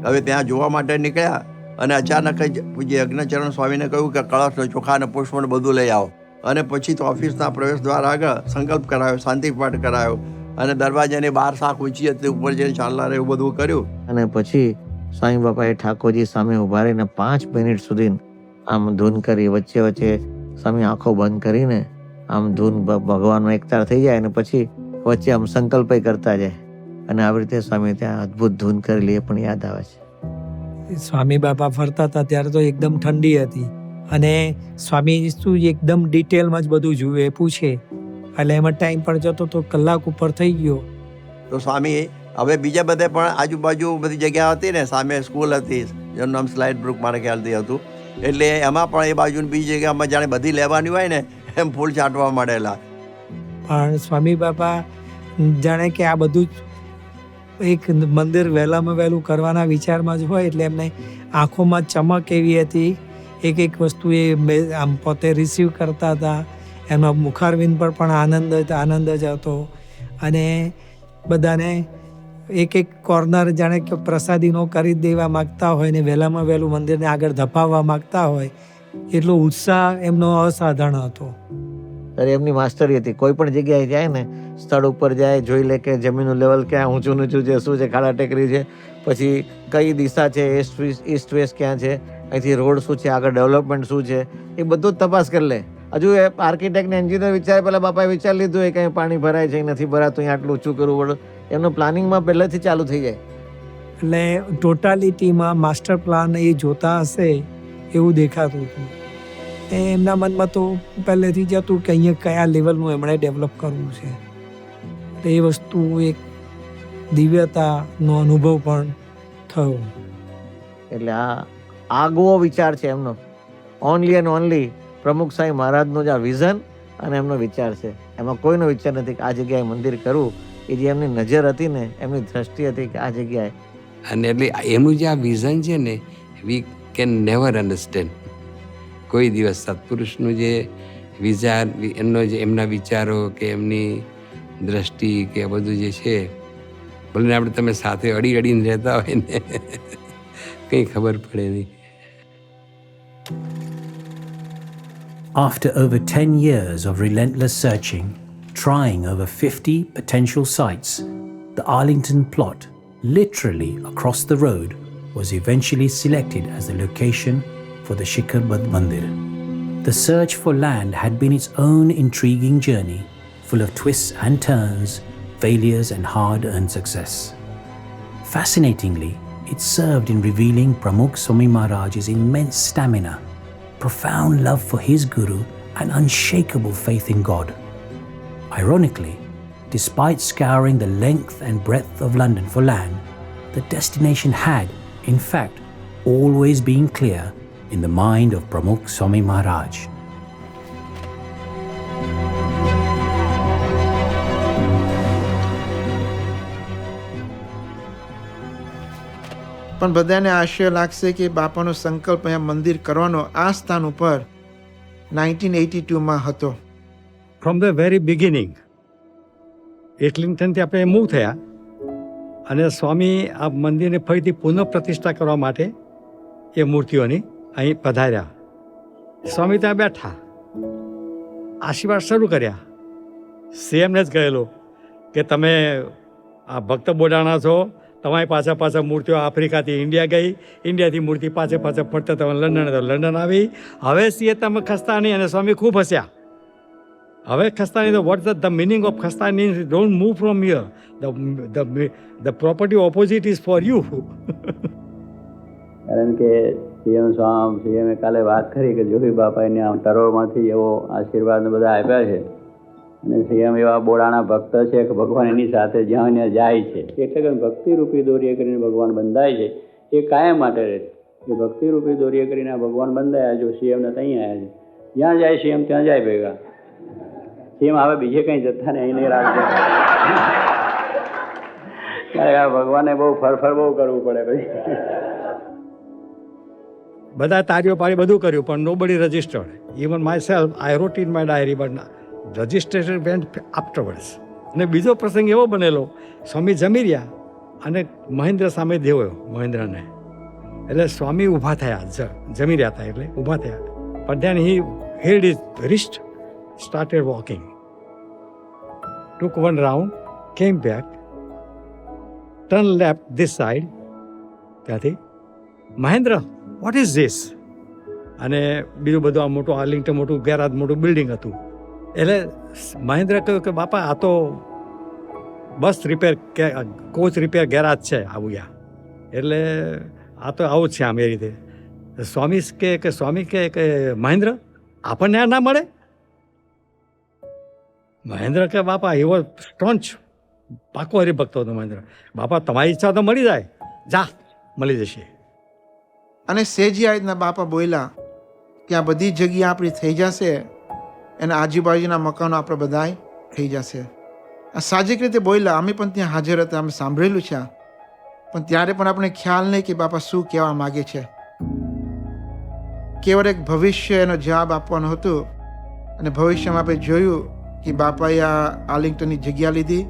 હવે ત્યાં જોવા માટે નીકળ્યા અને અચાનક જ પૂજ્ય યજ્ઞચરણ સ્વામીને કહ્યું કે કળશ ચોખા અને પુષ્પ બધું લઈ આવો. અને પછી તો ઓફિસના પ્રવેશ દ્વાર આગળ સંકલ્પ કરાયો, શાંતિપાઠ કરાયો અને દરવાજાની બહાર શાક ઊંચી હતી, ઉપર જઈને ચાલનાર એવું બધું કર્યું. અને પછી સ્વામી બાપાએ ઠાકોરજી સામે ઉભા રહીને 5 મિનિટ સુધી આમ ધૂન કરી. વચ્ચે વચ્ચે સ્વામી આંખો બંધ કરીને આમ ધૂન ભગવાનનો એકતાર થઈ જાય અને પછી વચ્ચે આમ સંકલ્પ કરતા જાય. અને આવી રીતે સ્વામી ત્યાં અદ્ભુત ધૂન કરેલી એ પણ યાદ આવે છે. સ્વામી બાપા ફરતા હતા ત્યારે તો એકદમ ઠંડી હતી અને સ્વામી શું એકદમ ડિટેલમાં જ બધું જુએ, પૂછે, એટલે એમાં ટાઈમ પણ જતો તો કલાક ઉપર થઈ ગયો. તો સ્વામી હવે બીજા બધે પણ આજુબાજુ બધી જગ્યા હતી ને, સામે સ્કૂલ હતી જેનું નામ સ્લાઇડ બ્રુક મારા ખ્યાલથી હતું, એટલે એમાં પણ એ બાજુની બીજી જગ્યામાં જાણે બધી લેવાની હોય ને એમ ફૂલ ચાટવા માંડેલા. પણ સ્વામી બાપા જાણે કે આ બધું જ એક મંદિર વહેલામાં વહેલું કરવાના વિચારમાં જ હોય એટલે એમને આંખોમાં ચમક એવી હતી. એક વસ્તુ એ આમ પોતે રિસીવ કરતા હતા. એમના મુખારવિંદ પર પણ આનંદ જ હતો. અને બધાને એક કોર્નર જાણે કે પ્રસાદીનો કરી દેવા માગતા હોય ને વહેલામાં વહેલું મંદિરને આગળ ધપાવવા માગતા હોય, એટલો ઉત્સાહ એમનો અસાધારણ હતો. અરે એમની માસ્ટરી હતી. કોઈ પણ જગ્યાએ જાય ને, સ્થળ ઉપર જાય, જોઈ લે કે જમીનનું લેવલ ક્યાં ઊંચું નીચું છે, શું છે, ખાડા ટેકરી છે, પછી કઈ દિશા છે, ઈસ્ટ વેસ્ટ ક્યાં છે, અહીંથી રોડ શું છે, આગળ ડેવલપમેન્ટ શું છે, એ બધું જ તપાસ કરી લે. હજુ એ આર્કિટેક્ટ ને એન્જિનિયર વિચારે પહેલાં બાપાએ વિચાર લીધું હોય કે અહીં પાણી ભરાય છે, નથી ભરાતું, અહીં આટલું ઊંચું કરવું પડે. એમનું પ્લાનિંગમાં પહેલેથી ચાલુ થઈ જાય. એટલે ટોટાલિટીમાં માસ્ટર પ્લાન એ જોતા હશે એવું દેખાતું હતું. એમના મનમાં તો પહેલેથી જ હતું કે અહીંયા કયા લેવલનું એમણે ડેવલપ કરવું છે. એ વસ્તુ એક દિવ્યતાનો અનુભવ પણ થયો. એટલે આ આગવો વિચાર છે એમનો. ઓનલી એન્ડ ઓનલી પ્રમુખ સાંઈ મહારાજનું જ આ વિઝન અને એમનો વિચાર છે. એમાં કોઈનો વિચાર નથી કે આ જગ્યાએ મંદિર કરવું. એ જે એમની નજર હતી ને, એમની દ્રષ્ટિ હતી કે આ જગ્યાએ. અને એટલે એમનું જે આ વિઝન છે ને, વી કેન નેવર અન્ડરસ્ટેન્ડ. કોઈ દિવસ સત્પુરુષનું જે વિચાર, એમના વિચારો કે એમની દ્રષ્ટિ કે બધું જે છે, ભલે આપણે તમે સાથે અડીને રહેતા હોય ને કંઈ ખબર પડે નહીં. After over 10 years of relentless searching, trying over 50 potential sites, the Arlington plot, literally across the road, was eventually selected as the location for the Shikhar Mandir. The search for land had been its own intriguing journey, full of twists and turns, failures and hard-earned success. Fascinatingly, it served in revealing Pramukh Swami Maharaj's immense stamina, profound love for his guru and unshakable faith in God. Ironically, despite scouring the length and breadth of London for land, the destination had, in fact, always been clear in the mind of Pramukh Swami Maharaj. પણ બધાને આશ્ચર્ય લાગશે કે બાપાનો સંકલ્પ અહીંયા મંદિર કરવાનો આ સ્થાન ઉપર 1982માં હતો. ફ્રોમ ધ વેરી બિગિનિંગ એટલિંગ્ટનથી આપણે મૂવ થયા અને સ્વામી આ મંદિરને ફરીથી પુનઃ પ્રતિષ્ઠા કરવા માટે એ મૂર્તિઓની અહીં પધાર્યા. સ્વામી ત્યાં બેઠા, આશીર્વાદ શરૂ કર્યા. સીએમને જ કહેલો કે તમે આ ભક્ત બોડાણા છો, તમારી પાછા મૂર્તિઓ આફ્રિકાથી ઇન્ડિયા ગઈ, ઇન્ડિયાથી મૂર્તિ પાછા ફરતા તમે લંડન આવી. હવે સીએ તમે ખસતા નહીં. અને સ્વામી ખૂબ હસ્યા. હવે ખસતા નહીં તો વોટ ધ મિનિંગ ઓફ ખસતા means don't move from here. The property opposite is for you. કારણ કે સીએમે કાલે વાત કરી કે જોગી બાપાને તરોળમાંથી એવો આશીર્વાદ બધા આપ્યા છે. અને સીએમ એવા બોડાણા ભક્ત છે કે ભગવાન એની સાથે જ્યાં ત્યાં જાય છે. એટલે કે ભક્તિરૂપી દોરીએ કરીને ભગવાન બંધાય છે એ કાયમ માટે રહે. એ ભક્તિરૂપી દોરીએ કરીને આ ભગવાન બંધાયા. જો સીએમને ત્યાં આવ્યા છે, જ્યાં જાય સીએમ ત્યાં જાય ભેગા. સીએમ હવે બીજે કંઈ જતા ને અહીં નહીં રાખે. કારણ આ ભગવાને બહુ ફરફર બહુ કરવું પડે પછી. બધા તારીઓ પાડી બધું કર્યું પણ nobody registered. Even myself I wrote in my diary but registration went afterwards. અને બીજો પ્રસંગ એવો બનેલો, સ્વામી જમી રહ્યા અને મહેન્દ્ર સામે દેવો મહેન્દ્રને. એટલે સ્વામી ઊભા થયા, જમી રહ્યા હતા એટલે ઊભા થયા. But then he held his wrist, started walking, took one round, came back, turned left this side. ત્યાંથી મહેન્દ્ર, what is this? અને બીજું બધું આ મોટું આર્લિંગ્ટન મોટું ગેરાજ મોટું બિલ્ડિંગ હતું. એટલે મહેન્દ્રે કહ્યું કે બાપા આ તો બસ રિપેર કોચ રિપેર ગેરાજ છે આવું યા. એટલે આ તો આવું જ છે આમ એ રીતે. સ્વામી કે મહેન્દ્ર આપણને આ ના મળે? મહેન્દ્ર કે બાપા એવો સ્ટોન્ચ પાકો હરિભક્ત હતો મહેન્દ્ર. બાપા તમારી ઈચ્છા તો મળી જાય, જા મળી જશે. અને સેજી આ રીતના બાપા બોલ્યા કે આ બધી જગ્યા આપણી થઈ જશે અને આજુબાજુના મકાનો આપણે બધા થઈ જશે. આ સાહજિક રીતે બોલ્યા, અમે પણ ત્યાં હાજર હતા, અમે સાંભળેલું છે. પણ ત્યારે પણ આપણે ખ્યાલ નહીં કે બાપા શું કહેવા માગે છે. કેવળ એક ભવિષ્ય એનો જવાબ આપવાનો હતો. અને ભવિષ્યમાં આપણે જોયું કે બાપાએ આ આર્લિંગ્ટનની જગ્યા લીધી.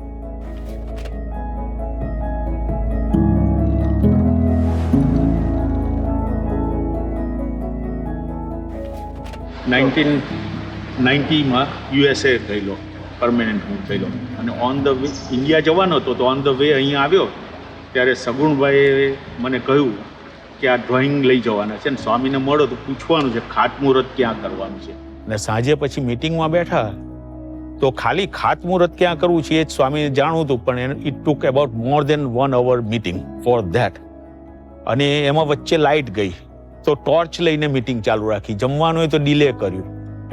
માં USA થયેલો, પરમેનન્ટ મૂવ થયેલો અને ઓન ધ વે ઇન્ડિયા જવાનો હતો. તો ઓન ધ વે અહીંયા આવ્યો ત્યારે સગુણભાઈએ મને કહ્યું કે આ ડ્રોઈંગ લઈ જવાના છે ને સ્વામીને મળો તો પૂછવાનું છે ખાતમુહૂર્ત ક્યાં કરવાનું છે. અને સાંજે પછી મિટિંગમાં બેઠા તો ખાલી ખાતમુહૂર્ત ક્યાં કરવું છે એ જ સ્વામીને જાણવું હતું. પણ it took about more than 1 hour meeting for that. અને એમાં વચ્ચે લાઇટ ગઈ તો ટોર્ચ લઈને મિટિંગ ચાલુ રાખી. જમવાનું હોય તો ડિલે કર્યું.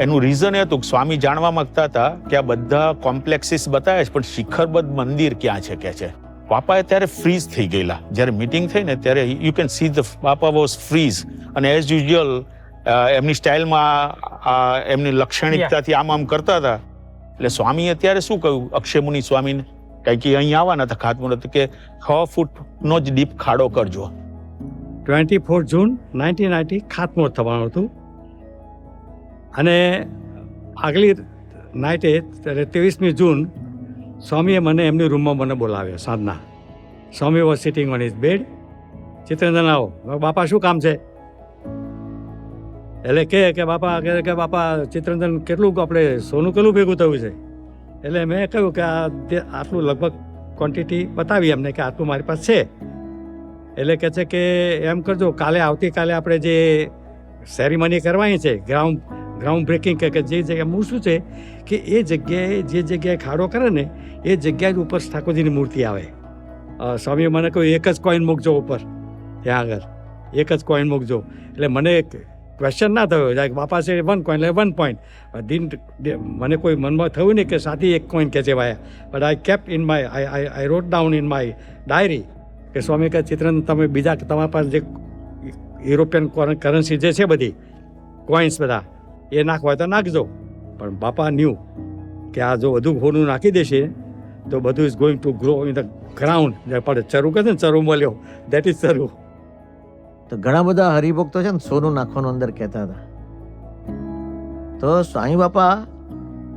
એનું રીઝન એ હતું કે સ્વામી જાણવા માંગતા હતા કે આ બધા કોમ્પ્લેક્સીસ બતાવે છે પણ શિખરબદ્ધ મંદિર ક્યાં છે કે છે. બાપાએ ત્યારે ફ્રીઝ થઈ ગયેલા. જ્યારે મિટિંગ થઈ ને ત્યારે યુ કેન સી ધ બાપા વોઝ ફ્રીઝ. અને એઝ યુઝ્યુઅલ એમની સ્ટાઇલમાં એમની લાક્ષણિકતાથી આમ કરતા હતા. એટલે સ્વામીએ ત્યારે શું કહ્યું અક્ષયમુનિ સ્વામીને, કારણ કે અહીં આવવાના હતા ખાતમુહૂર્ત, કે 6 ફૂટનો જ ડીપ ખાડો કરજો. 24 જૂન 1990 ખાતમુહૂર્ત થવાનું હતું. અને આગલી નાઇટે એટલે 23મી જૂન સ્વામીએ મને એમની રૂમમાં મને બોલાવ્યો સાંજના. Swami was sitting on his bed. Chittaranjan આવો. બાપા શું કામ છે? એટલે કે બાપા ચિત્તરંજન કેટલું આપણે સોનું કેટલું ભેગું થયું છે? એટલે મેં કહ્યું કે આટલું લગભગ ક્વોન્ટિટી બતાવી એમને કે આટલું મારી પાસે છે. એટલે કહે છે કે એમ કરજો, આવતીકાલે આપણે જે સેરેમની કરવાની છે ગ્રાઉન્ડ બ્રેકિંગ કે જે જગ્યાએ હું શું છે કે એ જગ્યાએ જે જગ્યાએ ખાડો કરે ને એ જગ્યાએ ઉપર ઠાકોરજીની મૂર્તિ આવે. સ્વામીએ મને કહ્યું એક જ કોઈન મૂકજો ઉપર, ત્યાં આગળ એક જ કોઈન મૂકજો. એટલે મને ક્વેશ્ચન ના થયો, બાપા છે 1 કોઈન એટલે 1 પોઈન્ટ. મને કોઈ મનમાં થયું નહીં કે સાથી એક કોઈન ખેંચે વાયા. But I kept in my I wrote down in my diary કે સ્વામી કહે ચિત્રન તમે બીજા તમારા પાસે જે યુરોપિયન કરન્સી જે છે બધી કોઈન્સ બધા એ નાખવા હોય તો નાખજો. પણ બાપા ન્યૂ કે આ જો બધું હોનું નાખી દેશે તો બધું is going to grow in the ground. પડે ચરુ કહે છે ને ચરુ મળ્યો, દેટ ઇઝ ચરુ. તો ઘણા બધા હરિભક્તો છે ને સોનું નાખવાનું અંદર કહેતા હતા. તો સ્વામી બાપા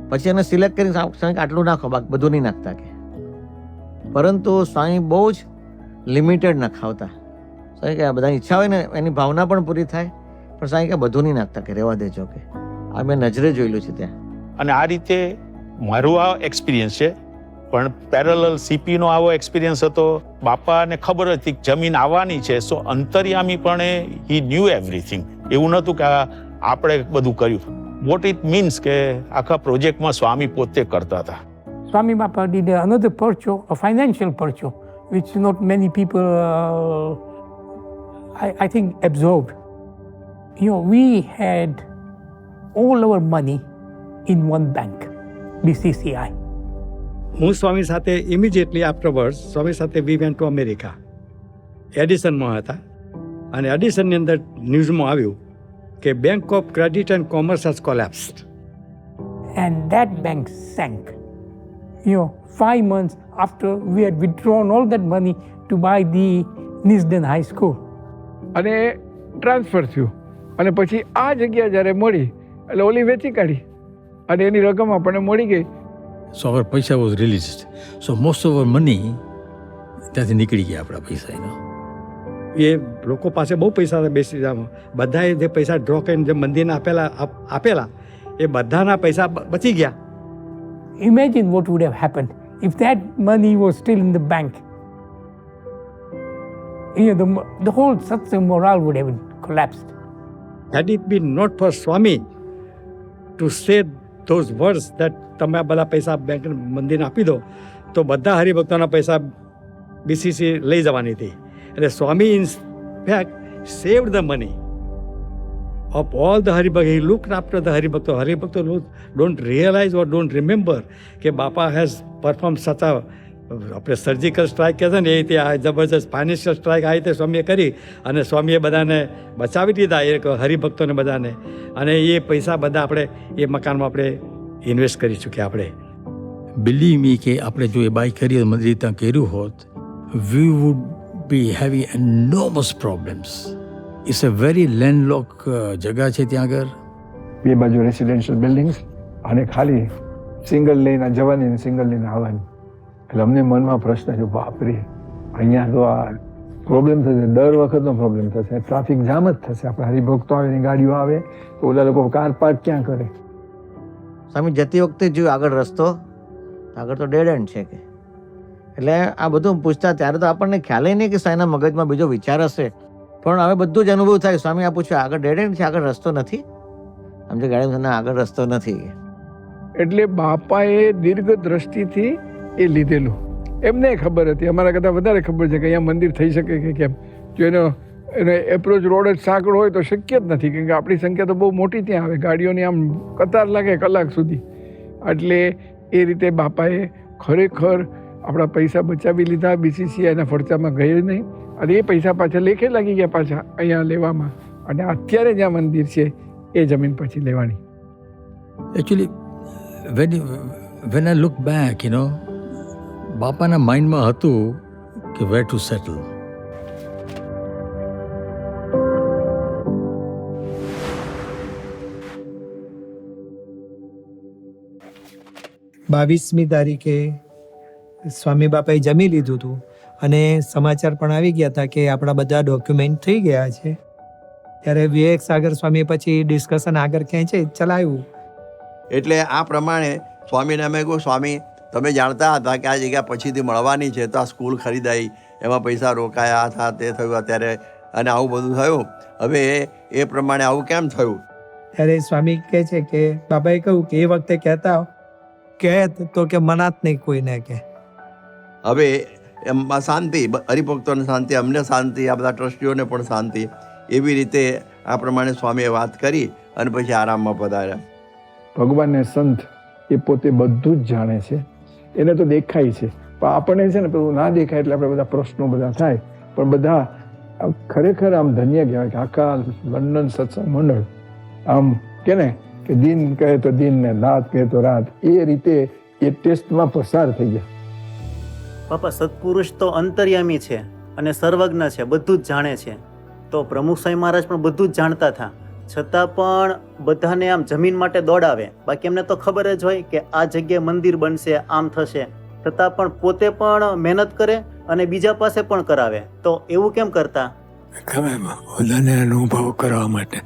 પછી એને સિલેક્ટ કરીને આટલું નાખો, બાકી બધું નહીં નાખતા કે. પરંતુ સ્વામી બહુ જ લિમિટેડ નખાવતા. સ્વામી કે આ બધાની ઈચ્છા હોય ને એની ભાવના પણ પૂરી થાય, પણ સ્વામી કે બધું નહીં નાખતા કે રહેવા દેજો કે. આ મેં નજરે જોયેલું છે ત્યાં. અને આ રીતે મારું આ એક્સપિરિયન્સ છે. પણ પેરેલલ સીપીનો આવો એક્સપિરિયન્સ હતો. બાપાને ખબર હતી કે જમીન આવવાની છે, સો અંતર્યામી પણ હી ન્યૂ એવરીથિંગ. એવું નહોતું કે આપણે બધું કર્યું. વોટ ઇટ મીન્સ કે આખા પ્રોજેક્ટમાં સ્વામી પોતે કરતા હતા. Swami Baba did another purchase, a financial purchase, which not many people, I think, absorbed. We had all our money in one bank, BCCI. હું સ્વામી સાથે ઇમિડિયેટલી આફ્ટરવર્ડ્સ સ્વામી સાથે વી વેન્ટ ટુ અમેરિકા. એડિસનમાં હતા અને એડિસનની અંદર ન્યૂઝમાં આવ્યું કે bank of credit and commerce has collapsed. And that bank sank. 5 months after we had withdrawn all that money to buy the Nisden High School. અને ટ્રાન્સફર થયું અને પછી આ જગ્યા જ્યારે મળી એટલે ઓલી વેચી કાઢી અને એની રકમ આપણને મળી ગઈ. So our paisa was released. So most of our money, ત્યાંથી નીકળી ગયા આપણા પૈસા એનો. એ લોકો પાસે બહુ પૈસા હતા બેસી જવામાં. બધાએ જે પૈસા ડ્રો કરીને જે મંદિરને આપેલા એ બધાના પૈસા બચી ગયા. Imagine what would have happened if that money was still in the bank. The whole satsang morale would have collapsed. Had it been not for Swami to say those words that તમે બધા પૈસા bank મંદિરને આપી દો, તો બધા હરિભક્તોના પૈસા BCC લઈ જવાની હતી. એટલે Swami in fact saved the money of all the Haribhakta. He looked after the Haribhakta. Haribhakta don't realize or don't remember કે બાપા has performed such a આપણે સર્જિકલ સ્ટ્રાઇક કહે છે ને એ રીતે આ જબરજસ્ત ફાઇનાન્શિયલ સ્ટ્રાઇક આ રીતે સ્વામીએ કરી અને સ્વામીએ બધાને બચાવી દીધા એ હરિભક્તોને બધાને. અને એ પૈસા બધા આપણે એ મકાનમાં આપણે ઇન્વેસ્ટ કરી ચૂક્યા. આપણે બિલીવ મી કે આપણે જો એ બાય કરીએ મંદિર ત્યાં કર્યું હોત, we would be having enormous problems. It's a very landlock જગા છે ત્યાં આગળ. બે બાજુ રેસિડેન્શિયલ બિલ્ડિંગ્સ અને ખાલી સિંગલ લઈને જવાની અને સિંગલ લઈને આવવાની. એટલે અમને મનમાં પ્રશ્ન છે, બાપરે અહીંયા તો આ પ્રોબ્લેમ થશે, દર વખતનો પ્રોબ્લેમ થશે, ટ્રાફિક જામ જ થશે. આપણે હરિભક્તો આવે એની ગાડીઓ આવે તો ઓલા લોકો કાર પાર્ક ક્યાં કરે? સ્વામી જતી વખતે જોયું આગળ રસ્તો, આગળ તો ડેડ એન્ડ છે કે. એટલે આ બધું પૂછતા ત્યારે તો આપણને ખ્યાલ નહીં કે સાઈના મગજમાં બીજો વિચાર હશે, પણ હવે બધું જ અનુભવ થાય. સ્વામી આ પૂછ્યું આગળ ડેડ એન્ડ છે, આગળ રસ્તો નથી. સમજે ગાડી આગળ રસ્તો નથી. એટલે બાપાએ દીર્ઘ દ્રષ્ટિથી એ લીધેલું. એમને ખબર હતી, અમારા કરતાં વધારે ખબર છે કે અહીંયા મંદિર થઈ શકે કે કેમ. જો એનો એપ્રોચ રોડ જ સાંકડો હોય તો શક્ય જ નથી, કેમ કે આપણી સંખ્યા તો બહુ મોટી ત્યાં આવે, ગાડીઓની આમ કતાર લાગે કલાક સુધી. એટલે એ રીતે બાપાએ ખરેખર આપણા પૈસા બચાવી લીધા. બીસીસી એના ફરચામાં ગઈ નહીં અને એ પૈસા પાછા લેખે લાગી ગયા પાછા અહીંયા લેવામાં. અને અત્યારે જ્યાં મંદિર છે એ જમીન પછી લેવાની. Actually when I look back, બાપાના માઇન્ડમાં હતું કે વેર ટુ સેટલ. બાવીસમી તારીખે સ્વામી બાપાએ જમી લીધું હતું અને સમાચાર પણ આવી ગયા હતા કે આપણા બધા ડોક્યુમેન્ટ થઈ ગયા છે. ત્યારે વિવેક સાગર સ્વામી પછી ડિસ્કશન આગળ ખેંચે ચલાવ્યું. એટલે આ પ્રમાણે સ્વામીને અમે કહું, સ્વામી તમે જાણતા હતા કે આ જગ્યા પછીથી મળવાની છે, તો આ સ્કૂલ ખરીદાઈ, એમાં પૈસા રોકાયા હતા, તે થયું અત્યારે, અને આવું બધું થયું. હવે એ પ્રમાણે આવું કેમ થયું? ત્યારે સ્વામી કહે છે કે બાબાએ કહ્યું કે એ વખતે કહેતા કહે તો કે મનાત નહીં કોઈને કે. હવે એમાં શાંતિ, હરિભક્તોને શાંતિ, અમને શાંતિ, આ બધા ટ્રસ્ટીઓને પણ શાંતિ. એવી રીતે આ પ્રમાણે સ્વામીએ વાત કરી અને પછી આરામમાં પધાર્યા. ભગવાનને સંત એ પોતે બધું જ જાણે છે, એને તો દેખાય છે, પણ આપણને છે ને પેલું ના દેખાય એટલે આપણે બધા પ્રશ્નો બધા થાય. પણ બધા ખરેખર આમ ધન્ય કહેવાય કે આખા લંડન સત્સંગ મંડળ આમ કે ને કે દિન કહે તો દિન ને રાત કહે તો રાત, એ રીતે એ ટેસ્ટમાં પસાર થઈ ગયા. બાપા સત્પુરુષ તો અંતર્યામી છે અને સર્વજ્ઞ છે, બધું જ જાણે છે. તો પ્રમુખ સ્વામી મહારાજ પણ બધું જ જાણતા હતા, છતાં પણ બધાને આમ જમીન માટે દોડાવે. બાકી એમને તો ખબર જ હોય કે આ જગ્યાએ મંદિર બનશે, આમ થશે, છતાં પણ પોતે પણ મહેનત કરે અને બીજા પાસે પણ કરાવે. તો એવું કેમ કરતા? બધાને અનુભવ કરવા માટે.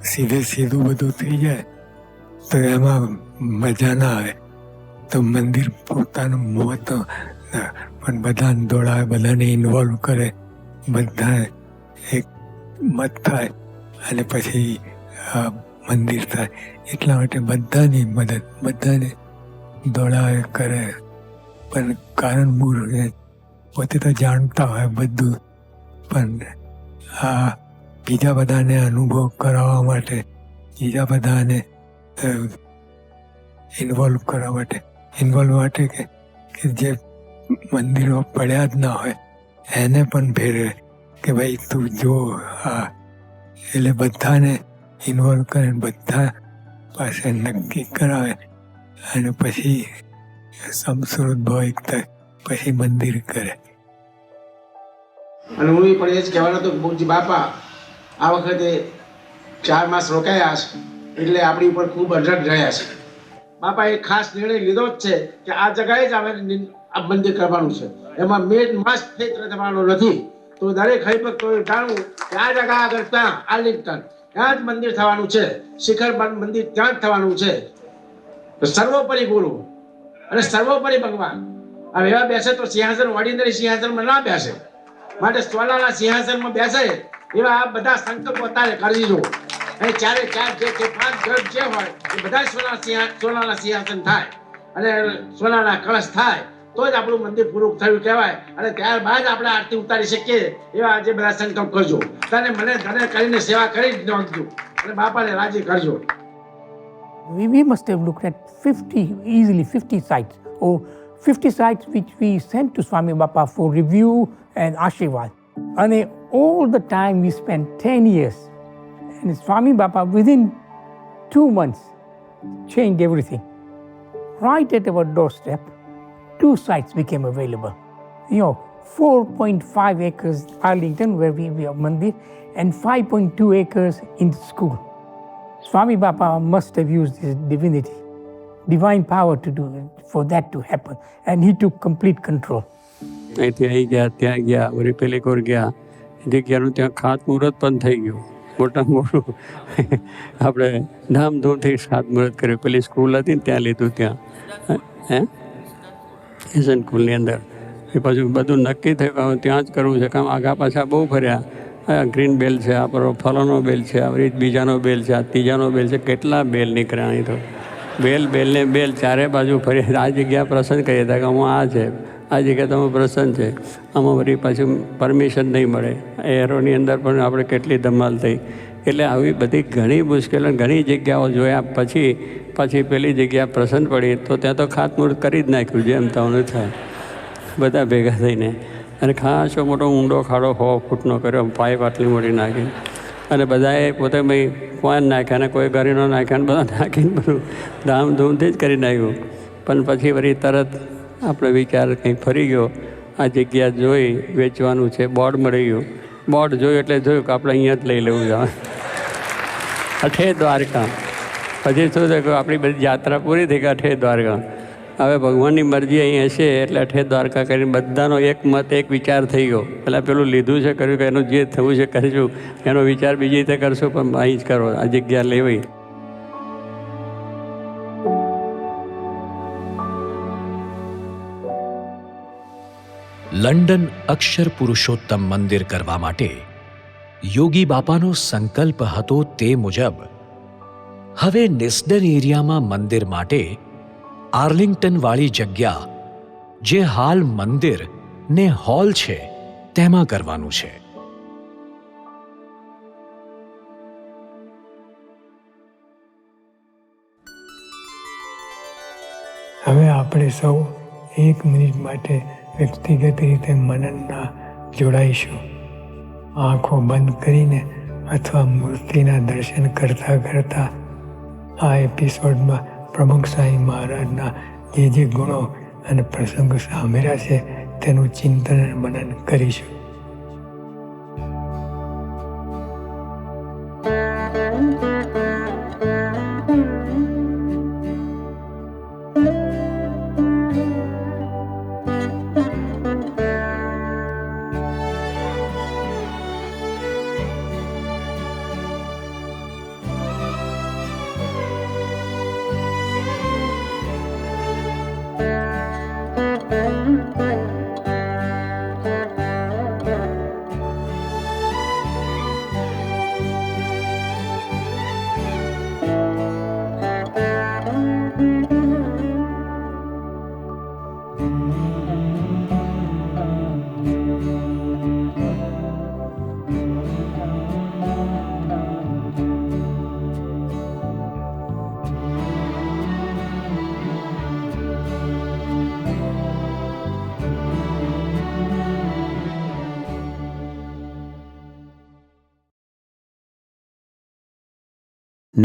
સીધું બધું થઈ જાય તો એમાં મજા ના આવે. તો મંદિર પોતાનું મોત પણ બધાને દોડાવે, બધાને ઇન્વોલ્વ કરે, બધા એક મત થાય અને પછી મંદિર થાય. એટલા માટે બધાની મદદ, બધાને દોડાવે કરે. પણ કારણ મૂળ પોતે તો જાણતા હોય બધું, પણ આ બીજા બધાને અનુભવ કરાવવા માટે, બીજા બધાને ઇન્વોલ્વ કરવા માટે કે જે મંદિરો પડ્યા જ ના હોય એને પણ ભેળવે કે ભાઈ તું જો આ. એટલે બધાને ઇન્વોલ્વ કરે, બધા પાસે નક્કી કરાવે અને પછી સમસ્વૃત ભાવ એક થાય, પછી મંદિર કરે. અને હું પણ એ જ કહેવાનો હતો કે બુકજી બાપા આ વખતે 4 માસ રોકાયા છે એટલે આપણી ઉપર ખૂબ અઢળ રહ્યા છે. બાપા એક ખાસ નિર્ણય લીધો જ છે કે આ જગાએ જ આપણે આ મંદિર કરવાનું છે. એમાં મેન માસ ક્ષેત્ર થવાનું નથી. તો દરેક હરિભક્તોએ જાણવું કે આ જગા આગળ ત્યાં આર્લિંગ્ટન ત્યાં જ મંદિર થવાનું છે, શિખર મંદિર ત્યાં જ થવાનું છે. સર્વોપરી ગુરુ અને સર્વોપરી ભગવાન આ એવા બેસે તો સિંહાસન ઓર્ડિનરી સિંહાસનમાં ના બેસે, માટે સોનાના સિંહાસનમાં બેસે એવા આ બધા સંકલ્પો અત્યારે કરી દો. અને ચારે ચાર જે 5 ગ્રહ જે હોય એ બધા સોનાના સિંહાસન થાય અને સોનાના કળશ થાય તો જ આપણું મંદિર પૂરું થયું કહેવાય. અને ત્યારબાદ આપણે આરતી ઉતારી શકીએ એવા આજે બધા સંકલ્પ કરજો. તને મને ધને કરીને સેવા કરી જ નાખજો અને બાપાને રાજી કરજો. We must have looked at easily 50 sites, or 50 sites which we sent to Swami Bapa for review and Ashirwad. And all the time we spent 10 years. And Swami Bapa within 2 months changed everything. Right at our doorstep, 2 sites became available. 4.5 acres Arlington where we have Mandir and 5.2 acres in the school. Swami Bapa must have used his divinity, divine power to do it, for that to happen. And he took complete control. અહીંથી આવી ગયા, ત્યાં ગયા, વળી પેલી core ગયા, જગ્યાનું ત્યાં ખાતમુહૂર્ત પણ થઈ ગયું. મોટા મોટું આપણે ધામધૂમથી ખાતમુહૂર્ત કર્યું. પેલી સ્કૂલ હતી ને ત્યાં લીધું, ત્યાં એસન સ્કૂલની અંદર. એ પછી બધું નક્કી થયું ત્યાં જ કરવું છે. કામ આગા પાછા બહુ ફર્યા. ગ્રીન બેલ છે, આ ફલોનો બેલ છે, આવી બીજાનો બેલ છે, આ ત્રીજાનો બેલ છે, કેટલા બેલ નીકળ્યા અહીં તો. બેલને બેલ ચારે બાજુ ફરી આ જગ્યા પ્રસન્ન કરીએ હતા કે હું આ છે, આ જગ્યા તમે પ્રસન્ન છે. આમાં વળી પાછું પરમિશન નહીં મળે. એરોની અંદર પણ આપણે કેટલી ધમાલ થઈ. એટલે આવી બધી ઘણી મુશ્કેલીઓ, ઘણી જગ્યાઓ જોયા પછી પેલી જગ્યા પ્રસન્ન પડી તો ત્યાં તો ખાતમુહૂર્ત કરી જ નાખ્યું જેમ તમને થાય બધા ભેગા થઈને. અને ખાસો મોટો ઊંડો ખાડો 100 ફૂટનો કર્યો, પાઇપ આટલી મોટી નાખી અને બધાએ પોતે ભાઈ કોઈન નાખ્યા ને કોઈ ગરીનો નાખ્યા ને બધા નાખીને બધું ધામધૂમથી જ કરી નાખ્યું. પણ પછી વળી તરત આપણે વિચાર કંઈક ફરી ગયો. આ જગ્યા જોઈ વેચવાનું છે, બોર્ડ મળી ગયું. બોર્ડ જોયું એટલે જોયું કે આપણે અહીંયા જ લઈ લેવું છે. અઠે દ્વારકા. પછી શું થયું કે આપણી બધી યાત્રા પૂરી થઈ ગઈ અઠે દ્વારકા. હવે ભગવાનની મરજી અહીં હશે એટલે અઠે દ્વારકા કરીને બધાનો એક મત, એક વિચાર થઈ ગયો. પહેલાં પેલું લીધું છે કર્યું કે એનું જે થવું છે કરીશું, એનો વિચાર બીજી રીતે કરશું, પણ અહીં જ કરો, આ જગ્યા લેવી. લંડન અક્ષર પુરુષોત્તમ મંદિર કરવા માટે યોગી બાપાનો સંકલ્પ હતો તે મુજબ હવે નિસ્ડન એરિયામાં મંદિર માટે આર્લિંગ્ટન વાળી જગ્યા જે હાલ મંદિર ને હોલ છે તેમાં કરવાનું છે. હવે આપણે સૌ 1 મિનિટ માટે વ્યક્તિગત રીતે મનનના જોડાઈશું. આંખો બંધ કરીને અથવા મૂર્તિના દર્શન કરતા કરતા આ એપિસોડમાં પ્રમુખ સાંઈ મહારાજના જે ગુણો અને પ્રસંગો સામેરા છે તેનું ચિંતન અને મનન કરીશું.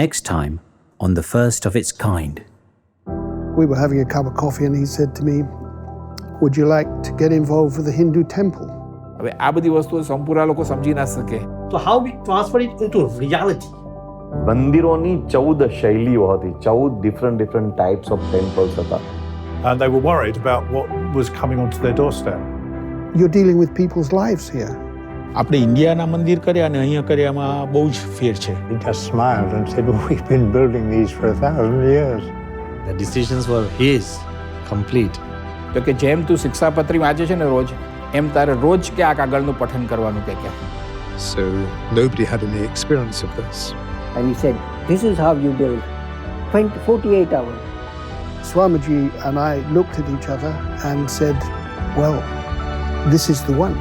Next time on the first of its kind. We were having a cup of coffee and he said to me, would you like to get involved with the Hindu temple? હવે આ બધી વસ્તુઓ સંપૂર્ણ લોકો સમજી ના શકે. So how we transfer it into reality? મંદિરોની 14 શૈલીઓ હતી, 14 different types of temples હતા. And they were worried about what was coming onto their doorstep. You're dealing with people's lives here. આપણે ઇન્ડિયાના મંદિર કર્યા અને અહીંયા કર્યામાં બહુ જ ફેર છે. He just smiled and said, "We've been building these for 1,000 years." The decisions were his, complete. તો કે જેમ તું શિક્ષાપત્રી વાંચે છે ને રોજ, એમ તારે રોજ કે આ કાગળનું પઠન કરવાનું કે ક્યાં. So nobody had any experience of this. And he said, "This is how you build 48 hours." Swamiji and I looked at each other and said, well, this is the one.